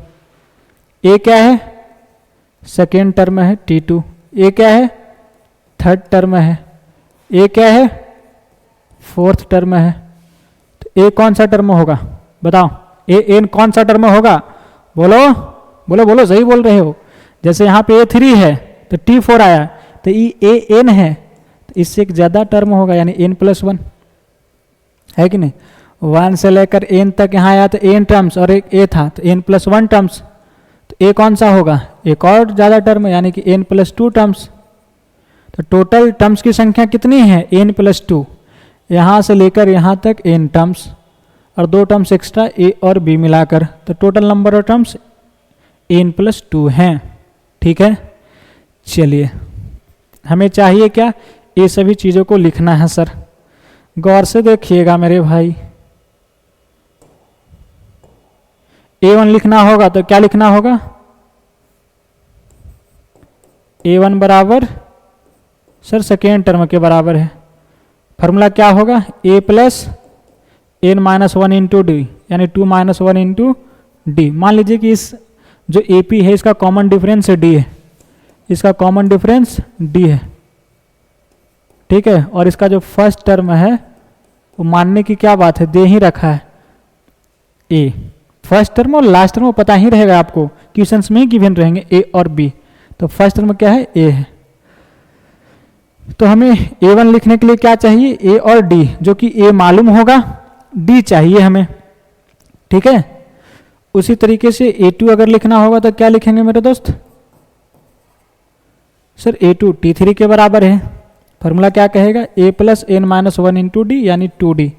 S1: ए क्या है, सेकेंड टर्म है T2। ए क्या है, थर्ड टर्म है। ए क्या है, फोर्थ टर्म है। तो ए कौन सा टर्म होगा बताओ, ए एन कौन सा टर्म होगा, बोलो बोलो बोलो, सही बोल रहे हो। जैसे यहाँ पे A3 है तो T4 आया, तो ये एन है तो इससे एक ज़्यादा टर्म होगा यानी n+1 है कि नहीं। 1 से लेकर n तक यहाँ आया तो n टर्म्स और एक a था तो n+1 टर्म्स। तो a कौन सा होगा, एक और ज़्यादा टर्म यानी कि n+2 टर्म्स। तो टोटल टर्म्स की संख्या कितनी है, n+2। यहाँ से लेकर यहाँ तक n टर्म्स और 2 टर्म्स एक्स्ट्रा a और b मिलाकर, तो total number of terms n+2 हैं। ठीक है, चलिए हमें चाहिए क्या, ये सभी चीज़ों को लिखना है सर। गौर से देखिएगा मेरे भाई, A1 लिखना होगा तो क्या लिखना होगा, A1 बराबर सर सेकेंड टर्म के बराबर है। फॉर्मूला क्या होगा, A plus n-1 into D यानी 2 - 1 इंटू डी। मान लीजिए कि इस जो AP है इसका कॉमन डिफरेंस D है, इसका कॉमन डिफरेंस D है। ठीक है, और इसका जो फर्स्ट टर्म है वो मानने की क्या बात है, दे ही रखा है A। फर्स्ट टर्म और लास्ट टर्म पता ही रहेगा आपको, क्वेश्चंस में ही गिवन रहेंगे A और B। तो फर्स्ट टर्म क्या है, A है। तो हमें A1 लिखने के लिए क्या चाहिए, A और D, जो कि A मालूम होगा, D चाहिए हमें। ठीक है, उसी तरीके से A2 अगर लिखना होगा तो क्या लिखेंगे मेरे दोस्त, सर A2 T3 के बराबर है। फॉर्मूला क्या कहेगा, A plus n-1 into D यानी 2D।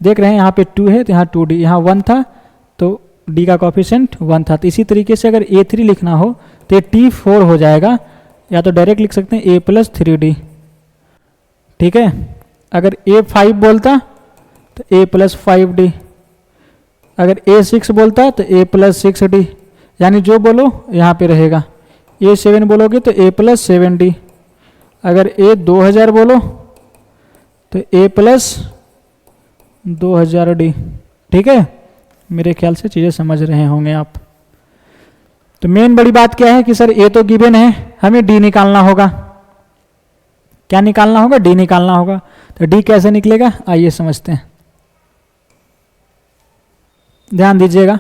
S1: देख रहे हैं यहाँ पे 2 है तो यहाँ 2D, यहाँ 1 था तो D का कॉफिशिएंट 1 था। तो इसी तरीके से अगर A3 लिखना हो तो ये T4 हो जाएगा, या तो डायरेक्ट लिख सकते हैं A प्लस 3D। ठीक है, अगर A5 बोलता तो A प्लस 5D, अगर A6 बोलता तो A प्लस 6D, यानी जो बोलो यहाँ पे रहेगा। A7 बोलोगे तो A प्लस 7D, अगर A2000 बोलो तो A प्लस 2000D। ठीक है, मेरे ख्याल से चीज़ें समझ रहे होंगे आप। तो मेन बड़ी बात क्या है कि सर A तो गिवन है, हमें D निकालना होगा। क्या निकालना होगा, D निकालना होगा। तो D कैसे निकलेगा, आइए समझते हैं। ध्यान दीजिएगा,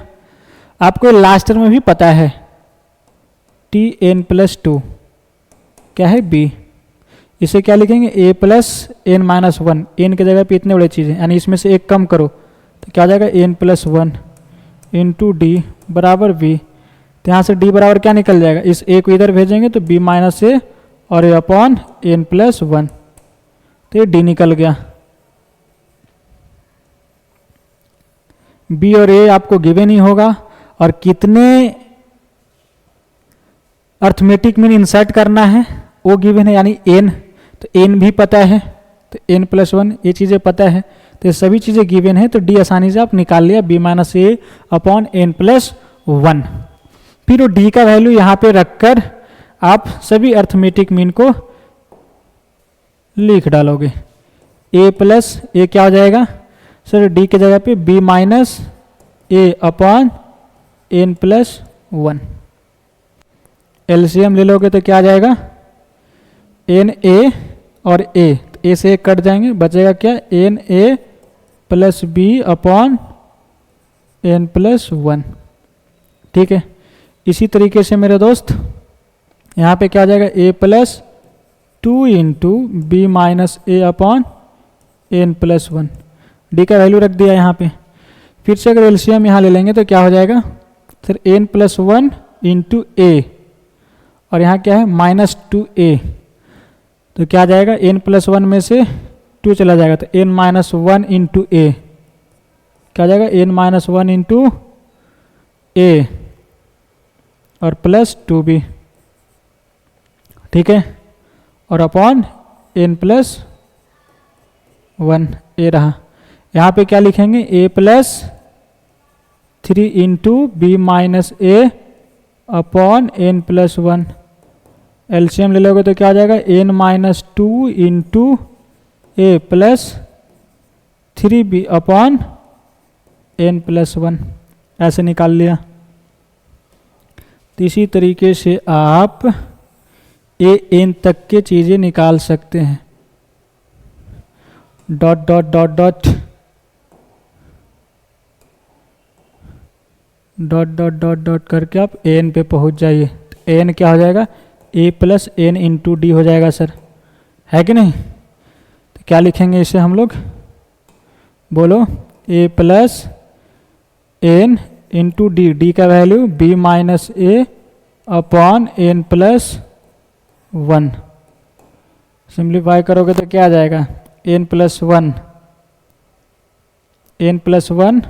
S1: आपको लास्ट टर्म में भी पता है Tn+2 क्या है, B। इसे क्या लिखेंगे, A प्लस n-1। n की जगह पे इतने बड़े चीज़ें, यानी इसमें से एक कम करो तो क्या हो जाएगा, n+1 इंटू डी बराबर B। तो यहाँ से D बराबर क्या निकल जाएगा, इस A को इधर भेजेंगे तो B माइनस A और A अपॉन n+1। तो ये D निकल गया। B और A आपको गिवन ही होगा, और कितने अर्थमेटिक मीन इंसर्ट करना है वो गिवन है, यानी n। तो n भी पता है, तो n+1 ये चीज़ें पता है, तो ये सभी चीज़ें गिवन है। तो D आसानी से आप निकाल लिया, B minus A upon n+1। फिर वो D का वैल्यू यहाँ पे रखकर आप सभी अर्थमेटिक मीन को लिख डालोगे। A प्लस A क्या हो जाएगा, सर D की जगह पे B minus A upon n+1। LCM ले लोगे तो क्या आ जाएगा, NA और A, A से एक कट जाएंगे, बचेगा क्या, NA plus B upon n+1। ठीक है, इसी तरीके से मेरे दोस्त यहाँ पे क्या आ जाएगा, A plus 2 into B minus A upon n+1। D का वैल्यू रख दिया यहाँ पे। फिर से अगर एलसीएम यहाँ ले लेंगे तो क्या हो जाएगा, फिर n+1 इंटू A, और यहाँ क्या है -2A। तो क्या आ जाएगा, n+1 में से 2 चला जाएगा तो n-1 इंटू A। क्या आ जाएगा, n-1 इंटू A और प्लस 2B। ठीक है, और अपॉन n+1। 1 ए रहा। यहाँ पे क्या लिखेंगे, a plus 3 into b minus A upon n plus 1। LCM ले लोगे तो क्या आ जाएगा, एन माइनस 2 इंटू ए plus 3b upon n plus 1, ऐसे निकाल लिया। तो इसी तरीके से आप ए एन तक के चीज़ें निकाल सकते हैं। Dot dot dot dot dot dot dot dot करके आप एन पे पहुंच जाइए। एन क्या हो जाएगा, ए प्लस एन इंटू डी हो जाएगा सर, है कि नहीं। तो क्या लिखेंगे इसे हम लोग, बोलो, a plus n into d, d का वैल्यू बी माइनस ए अपॉन एन प्लस 1। सिंप्लीफाई करोगे तो क्या आ जाएगा, एन प्लस 1, एन प्लस 1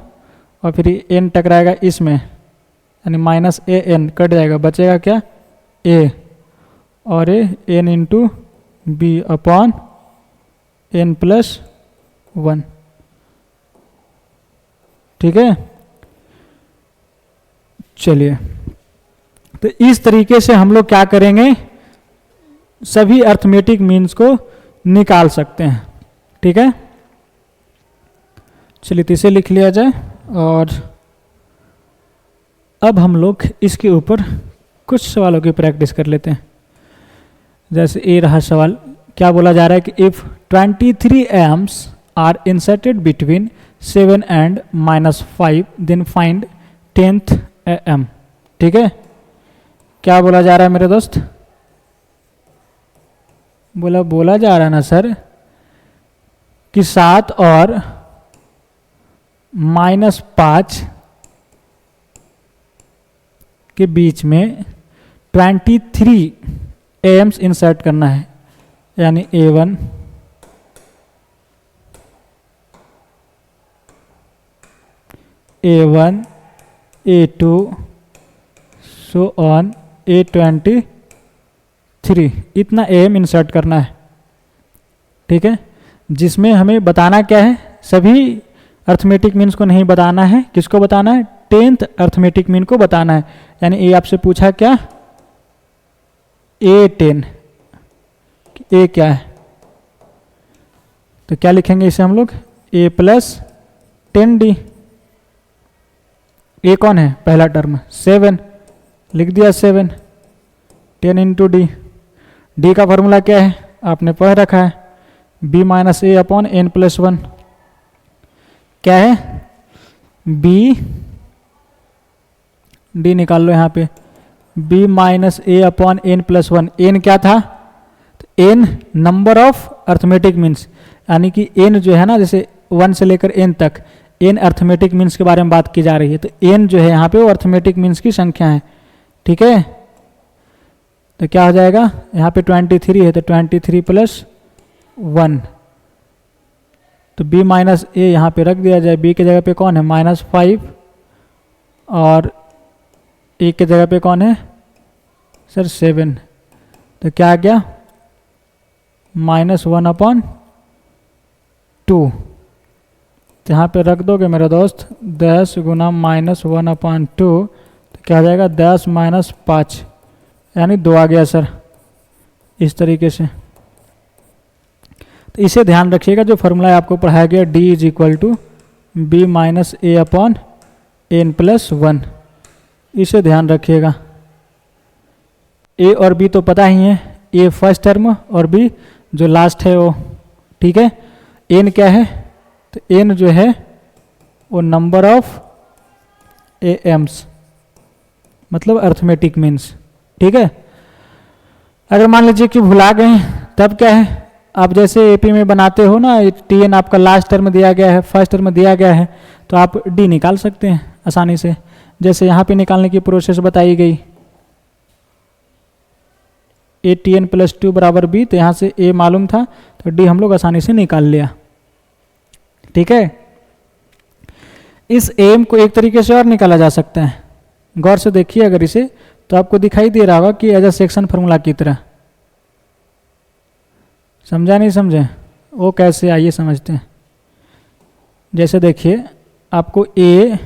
S1: और फिर एन टकराएगा इसमें, यानी माइनस ए एन कट जाएगा, बचेगा क्या, ए और a n into b upon n plus 1। ठीक है, चलिए। तो इस तरीके से हम लोग क्या करेंगे, सभी अर्थमेटिक मीन्स को निकाल सकते हैं। ठीक है, चलिए तो इसे लिख लिया जाए। और अब हम लोग इसके ऊपर कुछ सवालों की प्रैक्टिस कर लेते हैं। जैसे ये रहा सवाल, क्या बोला जा रहा है कि if 23 AMs are inserted between 7 and -5 then find 10th M. ठीक है, क्या बोला जा रहा है मेरे दोस्त, बोला जा रहा है ना सर कि 7 और -5 के बीच में 23 एम्स इंसर्ट करना है, यानी A1 A1 A2 so on A23, इतना एम इंसर्ट करना है। ठीक है, जिसमें हमें बताना क्या है, सभी अर्थमेटिक मीन्स को नहीं बताना है, किसको बताना है, 10th अर्थमेटिक मीन को बताना है। यानी ये आपसे पूछा क्या, A10, ए क्या है, तो क्या लिखेंगे इसे हम लोग, A प्लस 10D। ए कौन है, पहला टर्म 7, लिख दिया 7, 10 इंटू डी। डी का फॉर्मूला क्या है, आपने पढ़ रखा है, बी माइनस ए अपॉन एन प्लस 1। क्या है, बी, डी निकाल लो यहाँ पे, बी माइनस ए अपॉन एन प्लस 1। एन क्या था, तो n number of arithmetic means, यानी कि एन जो है ना, जैसे 1 से लेकर एन तक, एन अर्थमेटिक मीन्स के बारे में बात की जा रही है। तो एन जो है यहाँ पे वो अर्थमेटिक मीन्स की संख्या है। ठीक है, तो क्या हो जाएगा, यहाँ पे 23 है तो 23 प्लस 1, तो b माइनस ए यहाँ पे रख दिया जाए। b के जगह पे कौन है, -5, और a के जगह पे कौन है सर, 7, तो क्या आ गया, -1/2। तो यहाँ पे रख दोगे मेरा दोस्त 10 गुना -1/2, तो क्या आ जाएगा 10 - 5, यानी 2 आ गया सर, इस तरीके से। तो इसे ध्यान रखिएगा, जो फॉर्मूला आपको पढ़ाया गया d = b माइनस ए अपॉन एन प्लस 1, इसे ध्यान रखिएगा। a और b तो पता ही है, a फर्स्ट टर्म और b जो लास्ट है वो। ठीक है, n क्या है, तो n जो है वो नंबर ऑफ एम्स, मतलब अर्थमेटिक मीन्स। ठीक है, अगर मान लीजिए कि भुला गए तब क्या है, आप जैसे एपी में बनाते हो ना, टीएन आपका लास्ट टर्म दिया गया है, फर्स्ट टर्म दिया गया है, तो आप डी निकाल सकते हैं आसानी से। जैसे यहाँ पे निकालने की प्रोसेस बताई गई, ए टी एन प्लस 2 बराबर बी, तो यहाँ से ए मालूम था तो डी हम लोग आसानी से निकाल लिया। ठीक है, इस एम को एक तरीके से और निकाला जा सकता है, गौर से देखिए अगर इसे, तो आपको दिखाई दे रहा होगा कि एज अ सेक्शन फार्मूला की तरह। समझा नहीं समझे, वो कैसे, आइए समझते हैं। जैसे देखिए आपको ए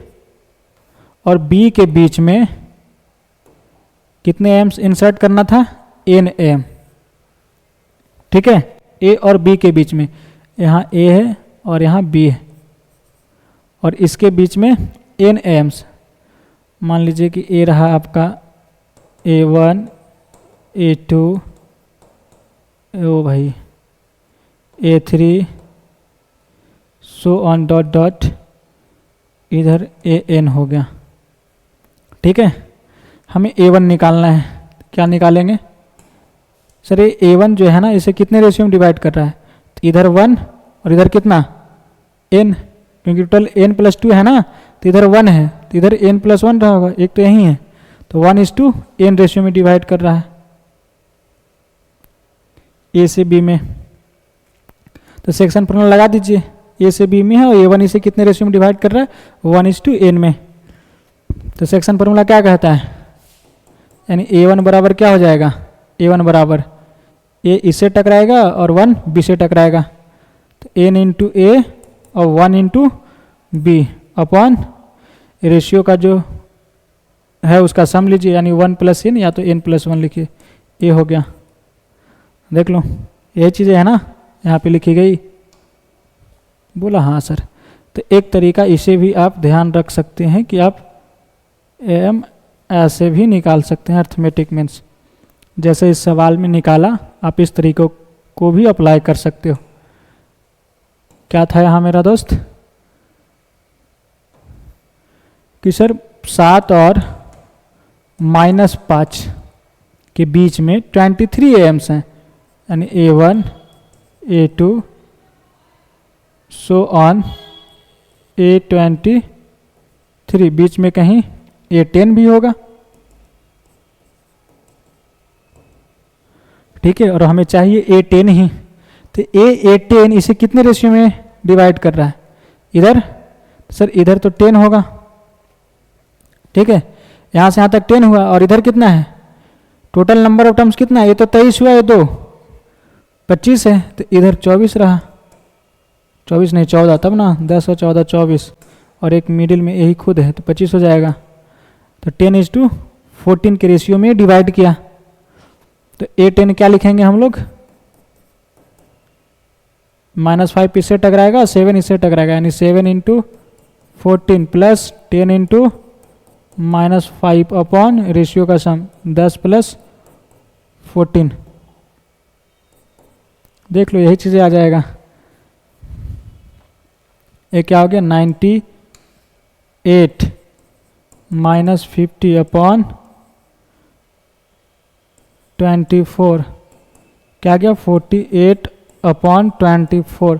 S1: और बी के बीच में कितने एम्स इंसर्ट करना था, एन एम, ठीक है। ए और बी के बीच में, यहाँ ए है और यहाँ बी है, और इसके बीच में एन एम्स। मान लीजिए कि ए रहा आपका A1 A2 ओ भाई A3 so on dot dot, इधर AN हो गया, ठीक है। हमें A1 निकालना है, क्या निकालेंगे सर? ये A1 जो है ना, इसे कितने रेशियो में डिवाइड कर रहा है, तो इधर 1 और इधर कितना n, क्योंकि टोटल n+2 है ना, तो इधर 1 है, तो इधर n+1 रहा होगा, एक तो यही है, तो 1:n रेशियो में डिवाइड कर रहा है ए से बी में। तो सेक्शन फॉर्मूला लगा दीजिए, ए से बी में है और A1 इसे कितने रेशियो में डिवाइड कर रहा है, 1:n में। तो सेक्शन फॉर्मूला क्या कहता है, यानी A1 बराबर क्या हो जाएगा, A1 बराबर ए इससे टकराएगा और 1 बी से टकराएगा, तो n इंटू ए और 1 इंटू बी अपॉन रेशियो का जो है उसका सम लीजिए, यानी 1 + n या तो n+1 लिखिए, ए हो गया। देख लो यही चीज़ें है ना यहाँ पे लिखी गई, बोला हाँ सर। तो एक तरीका इसे भी आप ध्यान रख सकते हैं कि आप एम ऐसे भी निकाल सकते हैं, अर्थमेटिक मीन्स जैसे इस सवाल में निकाला, आप इस तरीकों को भी अप्लाई कर सकते हो। क्या था यहाँ मेरा दोस्त कि सर 7 और -5 के बीच में 23 एम्स हैं, यानी A1 A2 so on A23, बीच में कहीं A10 भी होगा, ठीक है। और हमें चाहिए A10 ही, तो A10 इसे कितने रेशियो में डिवाइड कर रहा है, इधर सर इधर तो 10 होगा, ठीक है। यहाँ से यहाँ तक 10 हुआ, और इधर कितना है, टोटल नंबर ऑफ टर्म्स कितना है, ये तो 23 हुआ, ये 2 25 है, तो इधर 24 रहा, 24 नहीं 14, तब ना 10 और 14 24, और एक मिडिल में यही खुद है, तो 25 हो जाएगा। तो 10:14 के रेशियो में डिवाइड किया, तो A10 क्या लिखेंगे हम लोग, -5 इससे टकराएगा, 7 इससे टकराएगा, यानी 7 × 14 प्लस 10 × -5 अपॉन रेशियो का सम 10 + 14। देख लो यही चीज़ें आ जाएगा। ये क्या हो गया, 98 -50 अपॉन 24, क्या गया 48 अपॉन 24।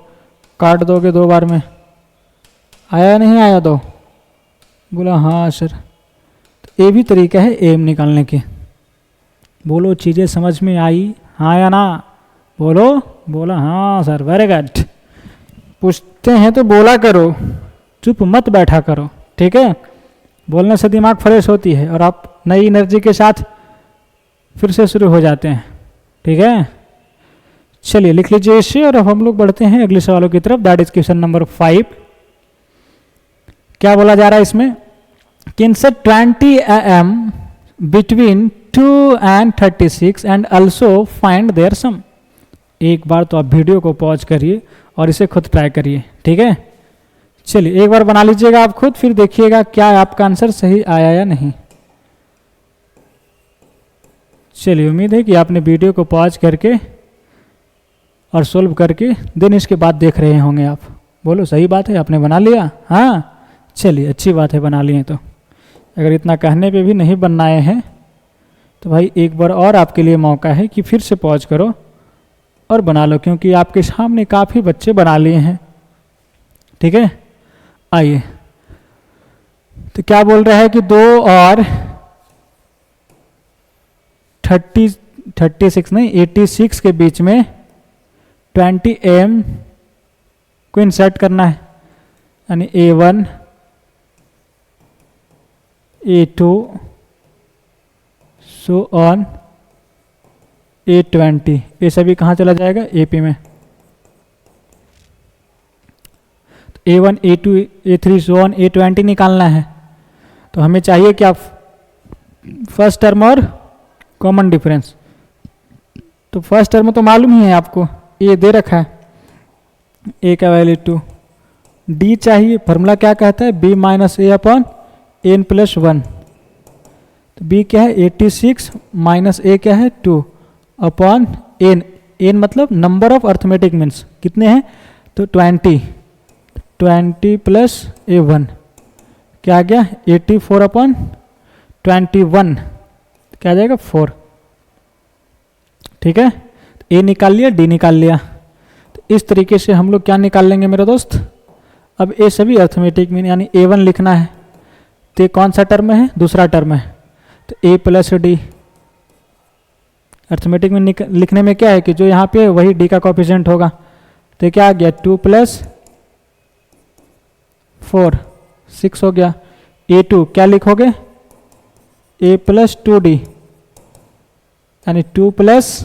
S1: काट दोगे 2 बार में, आया नहीं आया, 2 बोला हाँ सर। तो ये भी तरीका है एम निकालने के। बोलो चीज़ें समझ में आई, हाँ या ना, बोलो, बोला हाँ सर, वेरी गुड। पूछते हैं तो बोला करो, चुप मत बैठा करो, ठीक है। बोलने से दिमाग फ्रेश होती है और आप नई एनर्जी के साथ फिर से शुरू हो जाते हैं, ठीक है। चलिए लिख लीजिए इसे, और अब हम लोग बढ़ते हैं अगले सवालों की तरफ। That is question number 5। क्या बोला जा रहा है इसमें कि insert 20 am between 2 and 36 and also find their sum. एक बार तो आप वीडियो को पॉज करिए और इसे खुद ट्राई करिए, ठीक है। चलिए एक बार बना लीजिएगा आप खुद, फिर देखिएगा क्या आपका आंसर सही आया या नहीं। चलिए उम्मीद है कि आपने वीडियो को पॉज करके और सोल्व करके देन इसके बाद देख रहे होंगे आप। बोलो सही बात है, आपने बना लिया, हाँ चलिए अच्छी बात है, बना लिए। तो अगर इतना कहने पे भी नहीं बनाए हैं तो भाई एक बार और आपके लिए मौका है कि फिर से पॉज करो और बना लो, क्योंकि आपके सामने काफ़ी बच्चे बना लिए हैं, ठीक है। आइए तो क्या बोल रहा है कि 2 और 36 नहीं 86 के बीच में 20 am को इंसर्ट करना है, यानी A1 A2 so on A20। ये सभी कहाँ चला जाएगा, AP में। A1 A2 A3 so on A20 निकालना है। तो हमें चाहिए क्या, फर्स्ट टर्म और कॉमन डिफरेंस। तो फर्स्ट टर्म तो मालूम ही है आपको, ए दे रखा है, ए का वैल्यू 2। डी चाहिए, फार्मूला क्या कहता है, बी माइनस ए अपॉन एन प्लस 1। तो बी क्या है 86 माइनस ए क्या है 2 अपॉन एन। एन मतलब नंबर ऑफ अर्थमेटिक मीन्स कितने हैं, तो 20 प्लस A1 क्या आ गया 84 अपॉन 21 क्या आ जाएगा 4। ठीक है, ए निकाल लिया, डी निकाल लिया। तो इस तरीके से हम लोग क्या निकाल लेंगे मेरे दोस्त, अब ये सभी अर्थमेटिक मीन यानी A1 लिखना है। तो ये कौन सा टर्म है, दूसरा टर्म है, तो ए प्लस डी। अर्थमेटिक में लिखने में क्या है कि जो यहाँ पे वही डी का कोफिशिएंट होगा। तो क्या आ गया 2 प्लस 4 6 हो गया। A2 क्या लिखोगे, ए प्लस 2D यानी 2 प्लस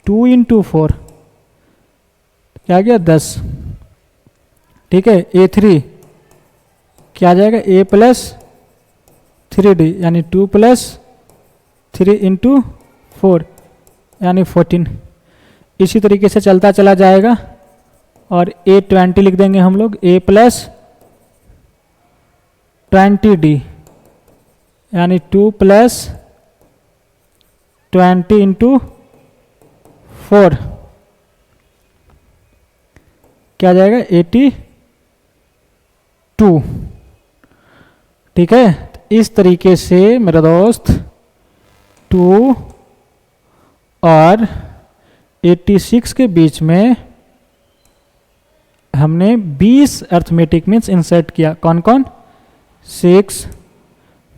S1: 2 इंटू 4 क्या आ गया 10। ठीक है, A3 क्या आ जाएगा ए प्लस 3D यानी 2 प्लस 3 इंटू 4 यानी 14। इसी तरीके से चलता चला जाएगा और A20 लिख देंगे हम लोग, ए प्लस 20D यानी 2 प्लस 20 इंटू 4 क्या आ जाएगा 82। ठीक है, इस तरीके से मेरा दोस्त 2 और 86 के बीच में हमने 20 अर्थमेटिक मीन्स इंसर्ट किया। कौन कौन, 6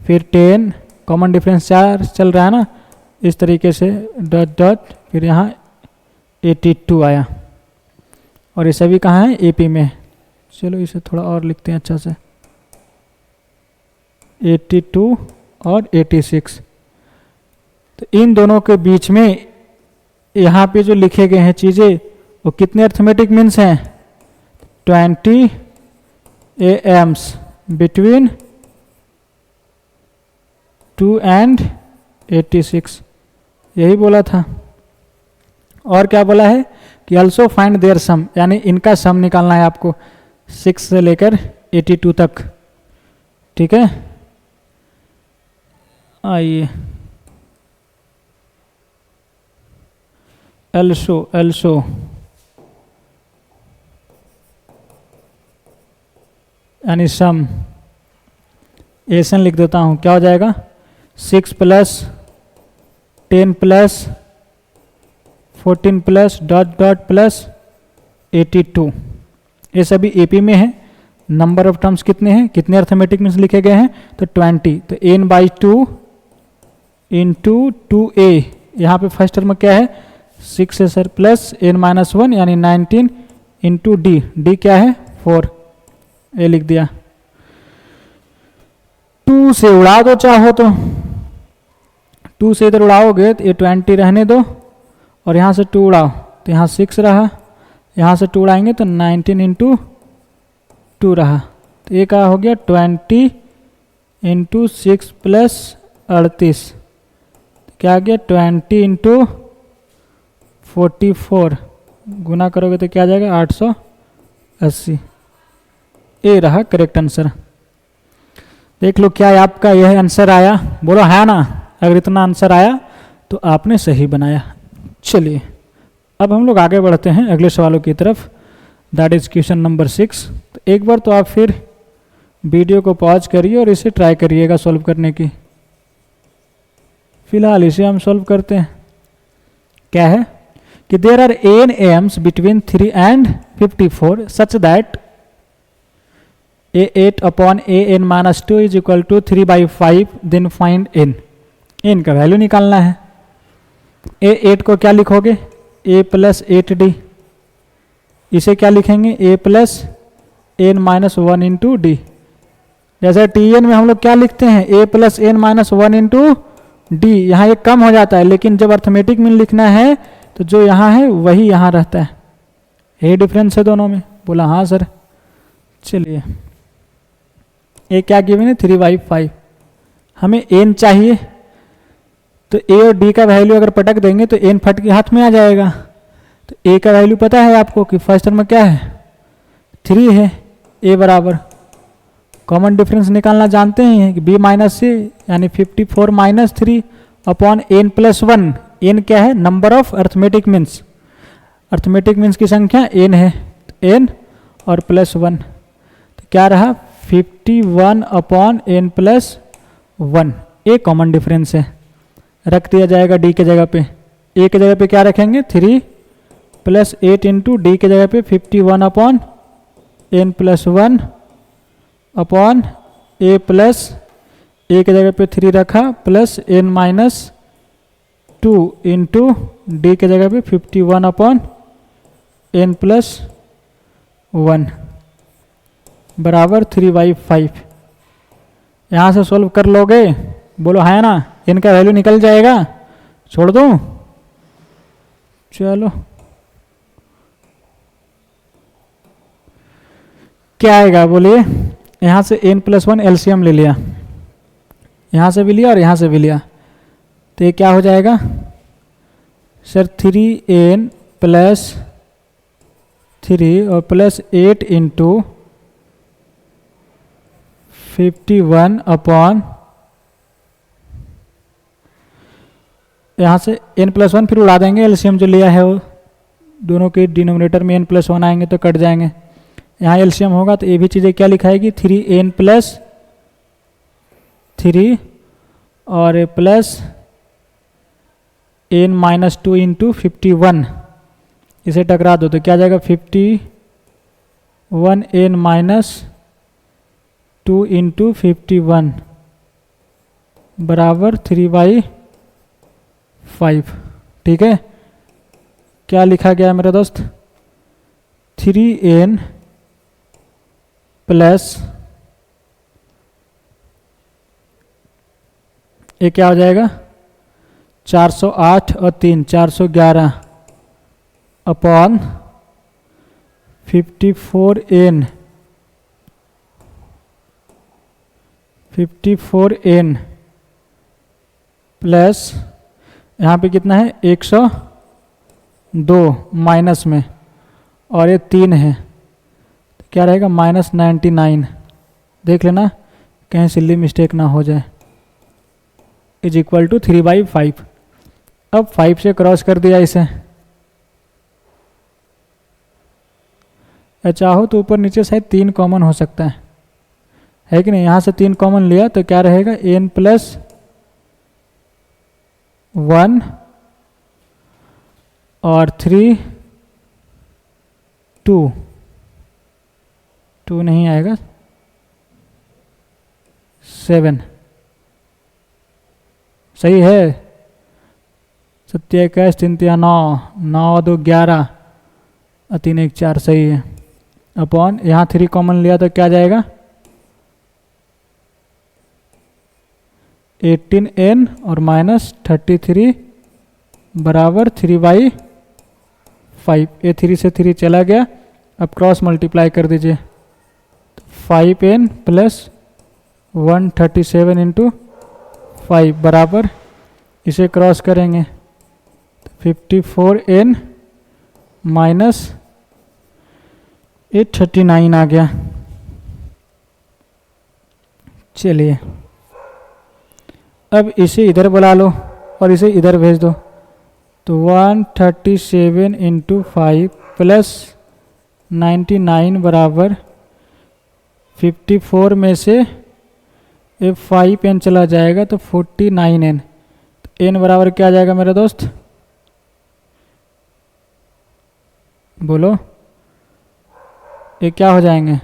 S1: फिर 10, कॉमन डिफरेंस 4 चल रहा है ना, इस तरीके से डॉट डॉट, फिर यहाँ 82 आया। और ये सभी कहाँ हैं, एपी में। चलो इसे थोड़ा और लिखते हैं अच्छा से, 82 और 86। तो इन दोनों के बीच में यहाँ पे जो लिखे गए हैं चीज़ें वो कितने अर्थमेटिक मीन्स हैं, 20 AMs बिटवीन 2 and 86, यही बोला था। और क्या बोला है कि ऑल्सो फाइंड देयर सम, यानी इनका सम निकालना है आपको 6 से लेकर 82 तक। ठीक है, आइए एल्सो यानी सम, एसन लिख देता हूँ, क्या हो जाएगा 6 plus 10 plus 14 plus dot dot plus 82। ये सभी एपी में है। नंबर ऑफ टर्म्स कितने हैं, कितने अर्थमेटिक मीन्स लिखे गए हैं, तो 20। तो n/2 इंटू 2a, यहाँ पे फर्स्ट टर्म क्या है 6 है सर, प्लस n-1 यानी 19 इंटू डी क्या है 4, ये लिख दिया। 2 से उड़ा दो चाहो तो, 2 से इधर उड़ाओगे तो ये 20 रहने दो, और यहाँ से 2 उड़ाओ तो यहाँ 6 रहा, यहाँ से 2 उड़ाएंगे तो 19 इंटू 2 रहा। तो ये क्या हो गया 20 इंटू 6 प्लस 38, क्या आ गया 20 इंटू 44, गुना करोगे तो क्या आ जाएगा 880। ये रहा करेक्ट आंसर। देख लो क्या है आपका यह आंसर आया, बोलो है ना। अगर इतना आंसर आया तो आपने सही बनाया। चलिए अब हम लोग आगे बढ़ते हैं अगले सवालों की तरफ, दैट इज क्वेश्चन नंबर 6। तो एक बार तो आप फिर वीडियो को पॉज करिए और इसे ट्राई करिएगा सॉल्व करने की। फिलहाल इसे हम सॉल्व करते हैं। क्या है कि there are n AMs between 3 and 54 such that A8 upon AN-2 is equal to 3/5, then find n। n का वैल्यू निकालना है। A8 को क्या लिखोगे a प्लस 8d, इसे क्या लिखेंगे a plus n-1 into D. जैसे Tn में हम लोग क्या लिखते हैं a plus n-1 into D, यहाँ ये कम हो जाता है, लेकिन जब अर्थमेटिक में लिखना है तो जो यहाँ है वही यहाँ रहता है। ये डिफरेंस है दोनों में, बोला हाँ सर। चलिए, ए क्या गिवन है 3/5, हमें एन चाहिए, तो ए और डी का वैल्यू अगर पटक देंगे तो एन फट के हाथ में आ जाएगा। तो ए का वैल्यू पता है आपको कि फर्स्ट टर्म में क्या है 3 है, ए बराबर कॉमन डिफरेंस निकालना जानते हैं कि बी माइनस सी यानी 54 minus 3 upon n plus 1। N क्या है number of arithmetic means, arithmetic means की संख्या एन है, एन और प्लस 1, तो क्या रहा 51 अपॉन एन प्लस 1। ए कॉमन डिफरेंस है, रख दिया जाएगा डी के जगह पे, ए के जगह पे क्या रखेंगे 3 प्लस 8 इंटू डी के जगह पे 51 upon n plus 1 upon A plus A के जगह पे 3 रखा plus n minus 2 into d के जगह पे 51 अपॉन एन प्लस 1 बराबर 3/5। यहाँ से सॉल्व कर लोगे, बोलो है ना, इनका वैल्यू निकल जाएगा, छोड़ दूँ? चलो क्या आएगा बोलिए। यहाँ से n प्लस 1 एलसीएम ले लिया, यहाँ से भी लिया और यहाँ से भी लिया, तो ये क्या हो जाएगा सर 3n प्लस 3 और प्लस 8 इंटू 51 अपॉन, यहाँ से n प्लस 1 फिर उड़ा देंगे, एलसीएम जो लिया है वो दोनों के डिनोमिनेटर में n प्लस 1 आएंगे तो कट जाएंगे, यहाँ एलसीएम होगा तो ये भी चीज़ें क्या लिखाएगी 3n प्लस 3 और प्लस n माइनस 2 इंटू 51, इसे टकरा दो तो क्या जाएगा 51n माइनस 2 इंटू 51 बराबर 3/5। ठीक है, क्या लिखा गया है मेरा दोस्त 3n प्लस ये क्या हो जाएगा 408 और 3 411 अपॉन 54n प्लस यहाँ पे कितना है 102 माइनस में और ये 3 है, तो क्या रहेगा -99। देख लेना कहीं सिल्ली मिस्टेक ना हो जाए, इज इक्वल टू 3/5। अब 5 से क्रॉस कर दिया इसे, या चाहो तो ऊपर नीचे शायद 3 कॉमन हो सकता है कि नहीं, यहाँ से 3 कॉमन लिया तो क्या रहेगा n प्लस 1 और 3 2 नहीं आएगा 7, सही है, 7 21 3 3 9 9 2 11 और 3 1 4 सही है, अपॉन यहाँ 3 कॉमन लिया तो क्या जाएगा 18n और माइनस 33 बराबर 3/5। ये 3 से 3 चला गया, अब क्रॉस मल्टीप्लाई कर दीजिए, 5n प्लस 137 इंटू 5 बराबर, इसे क्रॉस करेंगे 54n माइनस 839 आ गया। चलिए अब इसे इधर बुला लो और इसे इधर भेज दो, तो 137 इंटू 5 प्लस 99 बराबर 54 में से 5n चला जाएगा तो 49n, तो n बराबर क्या आ जाएगा मेरा दोस्त, बोलो ये क्या हो जाएंगे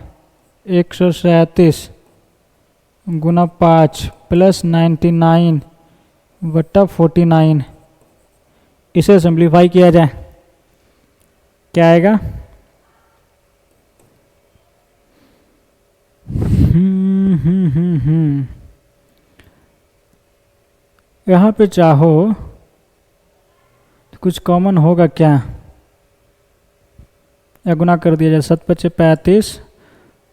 S1: 137 गुना 5 प्लस 99 बट्टा 49, इसे सिंप्लीफाई किया जाए क्या आएगा यहाँ पे चाहो तो कुछ कॉमन होगा क्या, या गुना कर दिया जाए 7 × 5 =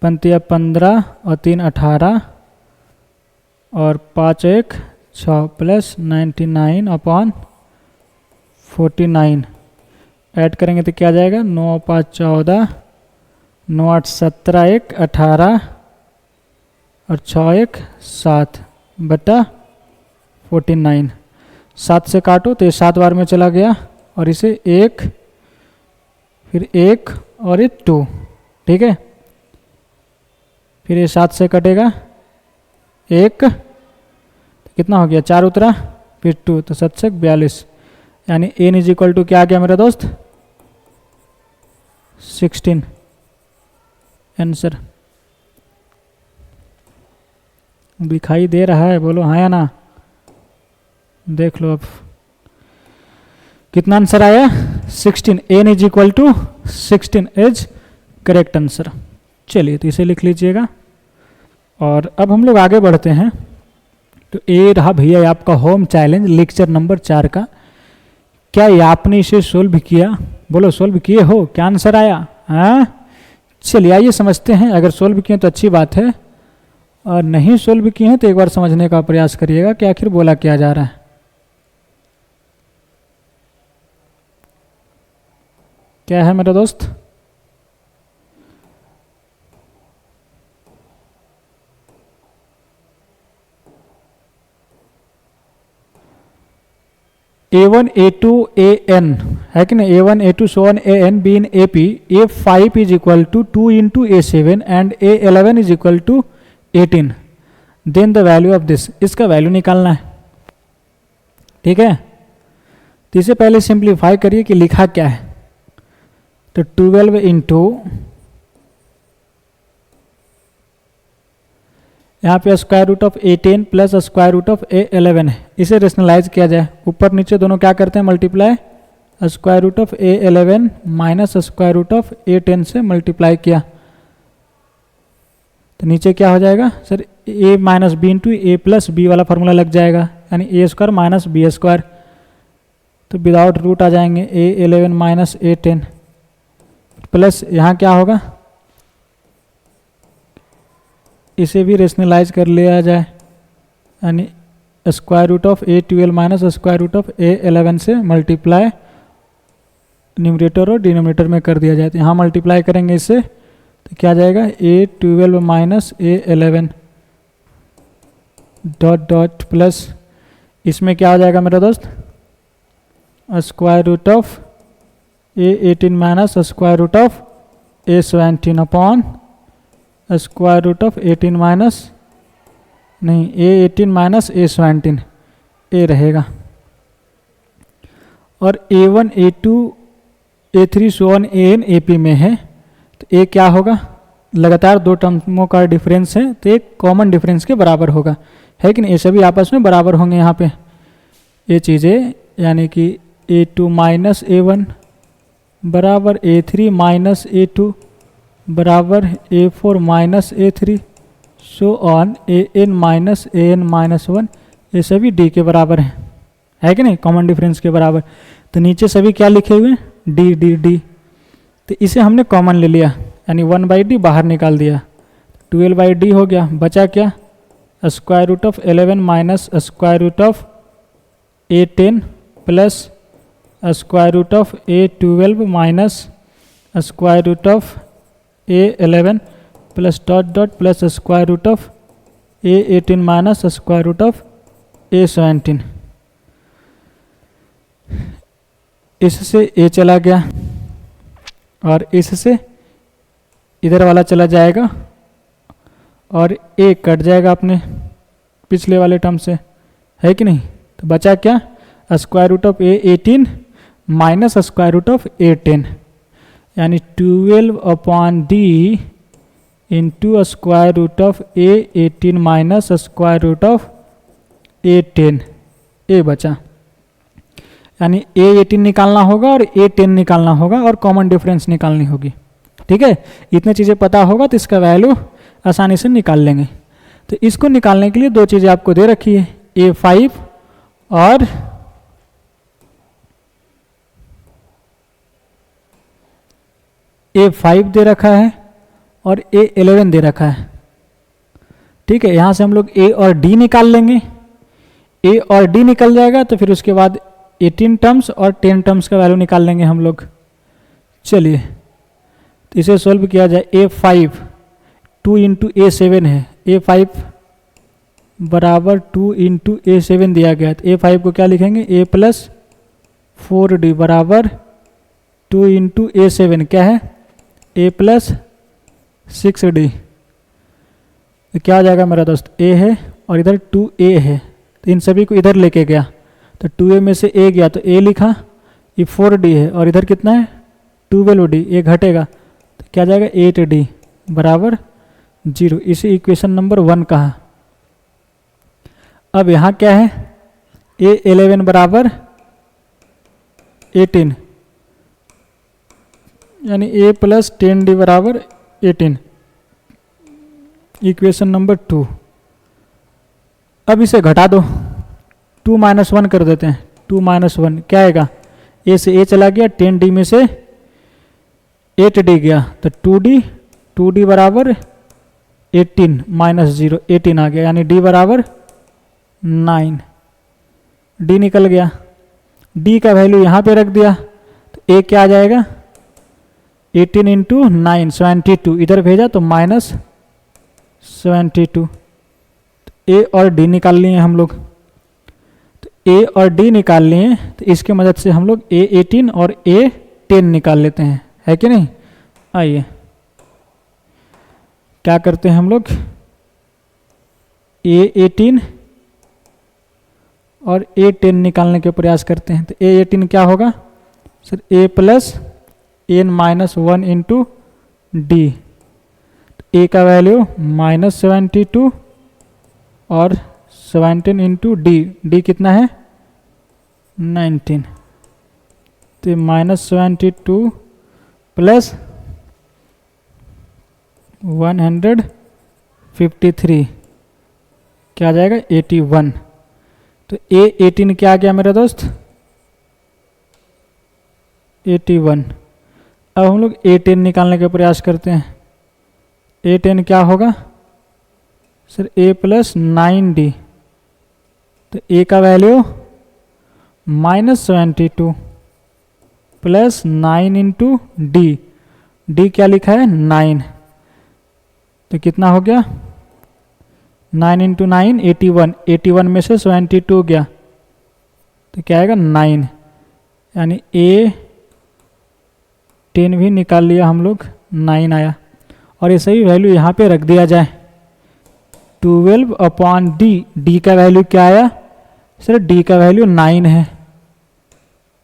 S1: 35 पंतिया 15 और 3 18 और 5 1 6 प्लस 99 अपॉन 49 ऐड करेंगे तो क्या आ जाएगा 9 5 14 9 8 17 1 18 और 6 1 7 बटा 49। 7 से काटो तो ये 7 बार में चला गया और इसे 1 फिर 1 और ये 2, ठीक है। फिर ये 7 से कटेगा 1 तो कितना हो गया 4 उतरा फिर 2 तो 7 से 42 यानी n इज इक्वल टू क्या आ गया मेरा दोस्त 16 आंसर। दिखाई दे रहा है बोलो हाँ या ना, देख लो अब कितना आंसर आया 16। n is equal to 16 is correct answer. चलिए तो इसे लिख लीजिएगा और अब हम लोग आगे बढ़ते हैं। तो ये रहा भैया आपका होम चैलेंज लेक्चर नंबर 4 का। क्या ये आपने इसे सोल्व किया, बोलो सोल्व किए हो, क्या आंसर आया हाँ। चलिए आइए समझते हैं, अगर सोल्व किए तो अच्छी बात है और नहीं सोल्व किए हैं तो एक बार समझने का प्रयास करिएगा कि आखिर बोला क्या जा रहा है। क्या है मेरा दोस्त A1 A2 AN है कि नहीं, A1 A2 so on AN be in AP A5 is equal to 2 into A7 and A11 is equal to 18 then the value of this, इसका वैल्यू निकालना है, ठीक है। तो इसे पहले सिंप्लीफाई करिए कि लिखा क्या है। तो 12 इंटू यहाँ पे square root of A10 plus square root of A11 है, इसे रेशनलाइज किया जाए। ऊपर नीचे दोनों क्या करते हैं multiply, square root of A11 minus square root of A10 से मल्टीप्लाई किया तो नीचे क्या हो जाएगा sir A minus B into A plus B वाला फार्मूला लग जाएगा यानी A square minus B square. तो विदाउट रूट आ जाएंगे A11 माइनस A10 प्लस यहाँ क्या होगा, इसे भी रेशनलाइज कर लिया जाए यानी square root of A12 minus square root of A11 से मल्टीप्लाई न्यूमरेटर और डिनोमिनेटर में कर दिया जाए। तो यहाँ मल्टीप्लाई करेंगे इससे तो क्या आ जाएगा A12 minus A11 dot dot plus इसमें क्या हो जाएगा मेरा दोस्त square root of A18 minus square root of A17 upon square root of 18 minus नहीं A18 माइनस A17 ए रहेगा और A1 A2 A3 so on AN AP में है तो ए क्या होगा, लगातार दो टर्मों का डिफरेंस है तो एक कॉमन डिफरेंस के बराबर होगा, है कि नहीं। ये सभी आपस में बराबर होंगे यहाँ पे ये चीज़ें यानी कि A2 माइनस A1 बराबर A3 माइनस A2 बराबर A4 minus A3 so on AN minus AN minus 1 ये सभी D के बराबर हैं, है कि नहीं, कॉमन डिफरेंस के बराबर। तो नीचे सभी क्या लिखे हुए हैं D D D, तो इसे हमने कॉमन ले लिया यानी 1/D बाहर निकाल दिया 12/D हो गया। बचा क्या square root of 11 minus square root of A10 plus square root of A12 minus square root of A11 plus dot dot plus square root of A18 minus square root of A17। इससे A चला गया और इससे इधर वाला चला जाएगा और A कट जाएगा अपने पिछले वाले टर्म से, है कि नहीं। तो बचा क्या square root of A18 minus square root of A10 यानी 12 upon D into square root of A18 minus square root of A10 A बचा यानी A18 निकालना होगा और A10 निकालना होगा और कॉमन डिफरेंस निकालनी होगी, ठीक है। इतने चीज़ें पता होगा तो इसका वैल्यू आसानी से निकाल लेंगे। तो इसको निकालने के लिए दो चीज़ें आपको दे रखी है A5 और A5 दे रखा है और A11 दे रखा है। ठीक है, यहाँ से हम लोग A और D निकाल लेंगे। A और D निकल जाएगा तो फिर उसके बाद 18 टर्म्स और 10 टर्म्स का वैल्यू निकाल लेंगे हम लोग। चलिए तो इसे सोल्व किया जाए। A5 2 इंटू A7 है, A5 बराबर 2 इंटू A7 दिया गया। तो A5 को क्या लिखेंगे, A प्लस 4D बराबर 2 इंटू A7 क्या है, A प्लस 6D। तो क्या हो जाएगा मेरा दोस्त, A है और इधर 2A है, तो इन सभी को इधर लेके गया तो 2A में से A गया तो A लिखा, ये 4D है और इधर कितना है 12D, ये घटेगा तो क्या जाएगा 8D बराबर 0। इसे इक्वेशन नंबर 1 कहा। अब यहाँ क्या है, A11 बराबर 18 यानी A प्लस 10D बराबर 18, इक्वेशन नंबर 2। अब इसे घटा दो, 2 माइनस 1 कर देते हैं। 2 माइनस 1 क्या आएगा, A से A चला गया, 10D में से 8D गया तो 2D बराबर 18 माइनस 0, 18 आ गया यानी D बराबर 9। D निकल गया, D का वैल्यू यहाँ पे रख दिया तो A क्या आ जाएगा, 18 इंटू 9 72, इधर भेजा तो माइनस 72। A और D निकाल लिए हम लोग। तो A और D निकाल लिए तो इसके मदद से हम लोग A18 और A10 निकाल लेते हैं, है कि नहीं। आइए क्या करते हैं हम लोग, A18 और A10 निकालने के प्रयास करते हैं। तो A18 क्या होगा sir, A plus n minus 1 into D. A का वैल्यू माइनस 72 और 17 इंटू डी कितना है 19, तो माइनस 72 प्लस 153 क्या आ जाएगा 81। तो A18 क्या आ गया मेरा दोस्त 81। अब हम लोग A10 निकालने का प्रयास करते हैं। A10 क्या होगा सर, A प्लस 9D। तो A का value minus 72 plus 9 into D क्या लिखा है 9, तो कितना हो गया 9 इंटू 9 81 में से 72 गया तो क्या आएगा 9, यानी A10 भी निकाल लिया हम लोग, 9 आया। और ये सही वैल्यू यहाँ पे रख दिया जाए, 12 अपॉन डी का वैल्यू क्या आया सर, डी का वैल्यू 9 है,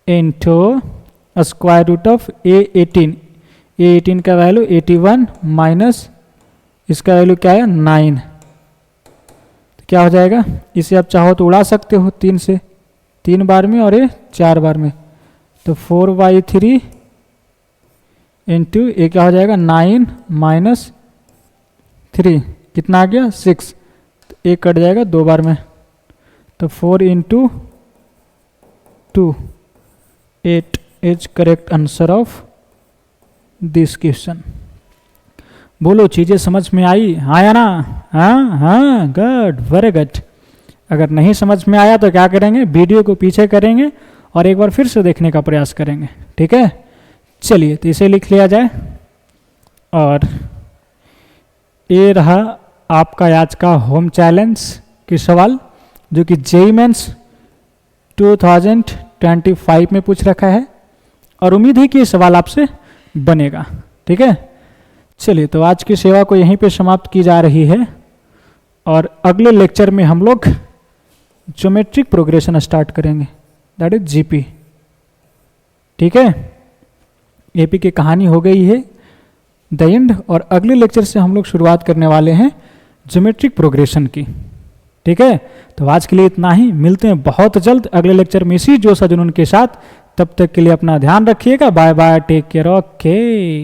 S1: into square root of A18 का वैल्यू 81 माइनस इसका वैल्यू क्या है 9, तो क्या हो जाएगा, इसे आप चाहो तो उड़ा सकते हो 3 से, 3 बार में और ये 4 बार में, तो 4/3 इंटू ये क्या हो जाएगा 9 माइनस 3 कितना आ गया 6, तो एक कट जाएगा 2 बार में, तो 4 into 2 8 is correct answer of this question. बोलो चीज़ें समझ में आई, हाँ या ना, हाँ गुड वेरी गुड। अगर नहीं समझ में आया तो क्या करेंगे, वीडियो को पीछे करेंगे और एक बार फिर से देखने का प्रयास करेंगे, ठीक है। चलिए तो इसे लिख लिया जाए और ये रहा आपका आज का होम चैलेंज के सवाल जो कि जेईई मेंस 2025 में पूछ रखा है और उम्मीद है कि ये सवाल आपसे बनेगा, ठीक है। चलिए तो आज की सेवा को यहीं पे समाप्त की जा रही है और अगले लेक्चर में हम लोग ज्योमेट्रिक प्रोग्रेशन स्टार्ट करेंगे, दैट इज जीपी, ठीक है। एपी की कहानी हो गई है द एंड और अगले लेक्चर से हम लोग शुरुआत करने वाले हैं ज्योमेट्रिक प्रोग्रेशन की, ठीक है। तो आज के लिए इतना ही, मिलते हैं बहुत जल्द अगले लेक्चर में इसी जोश जुनून के साथ। तब तक के लिए अपना ध्यान रखिएगा, bye bye, take care, okay.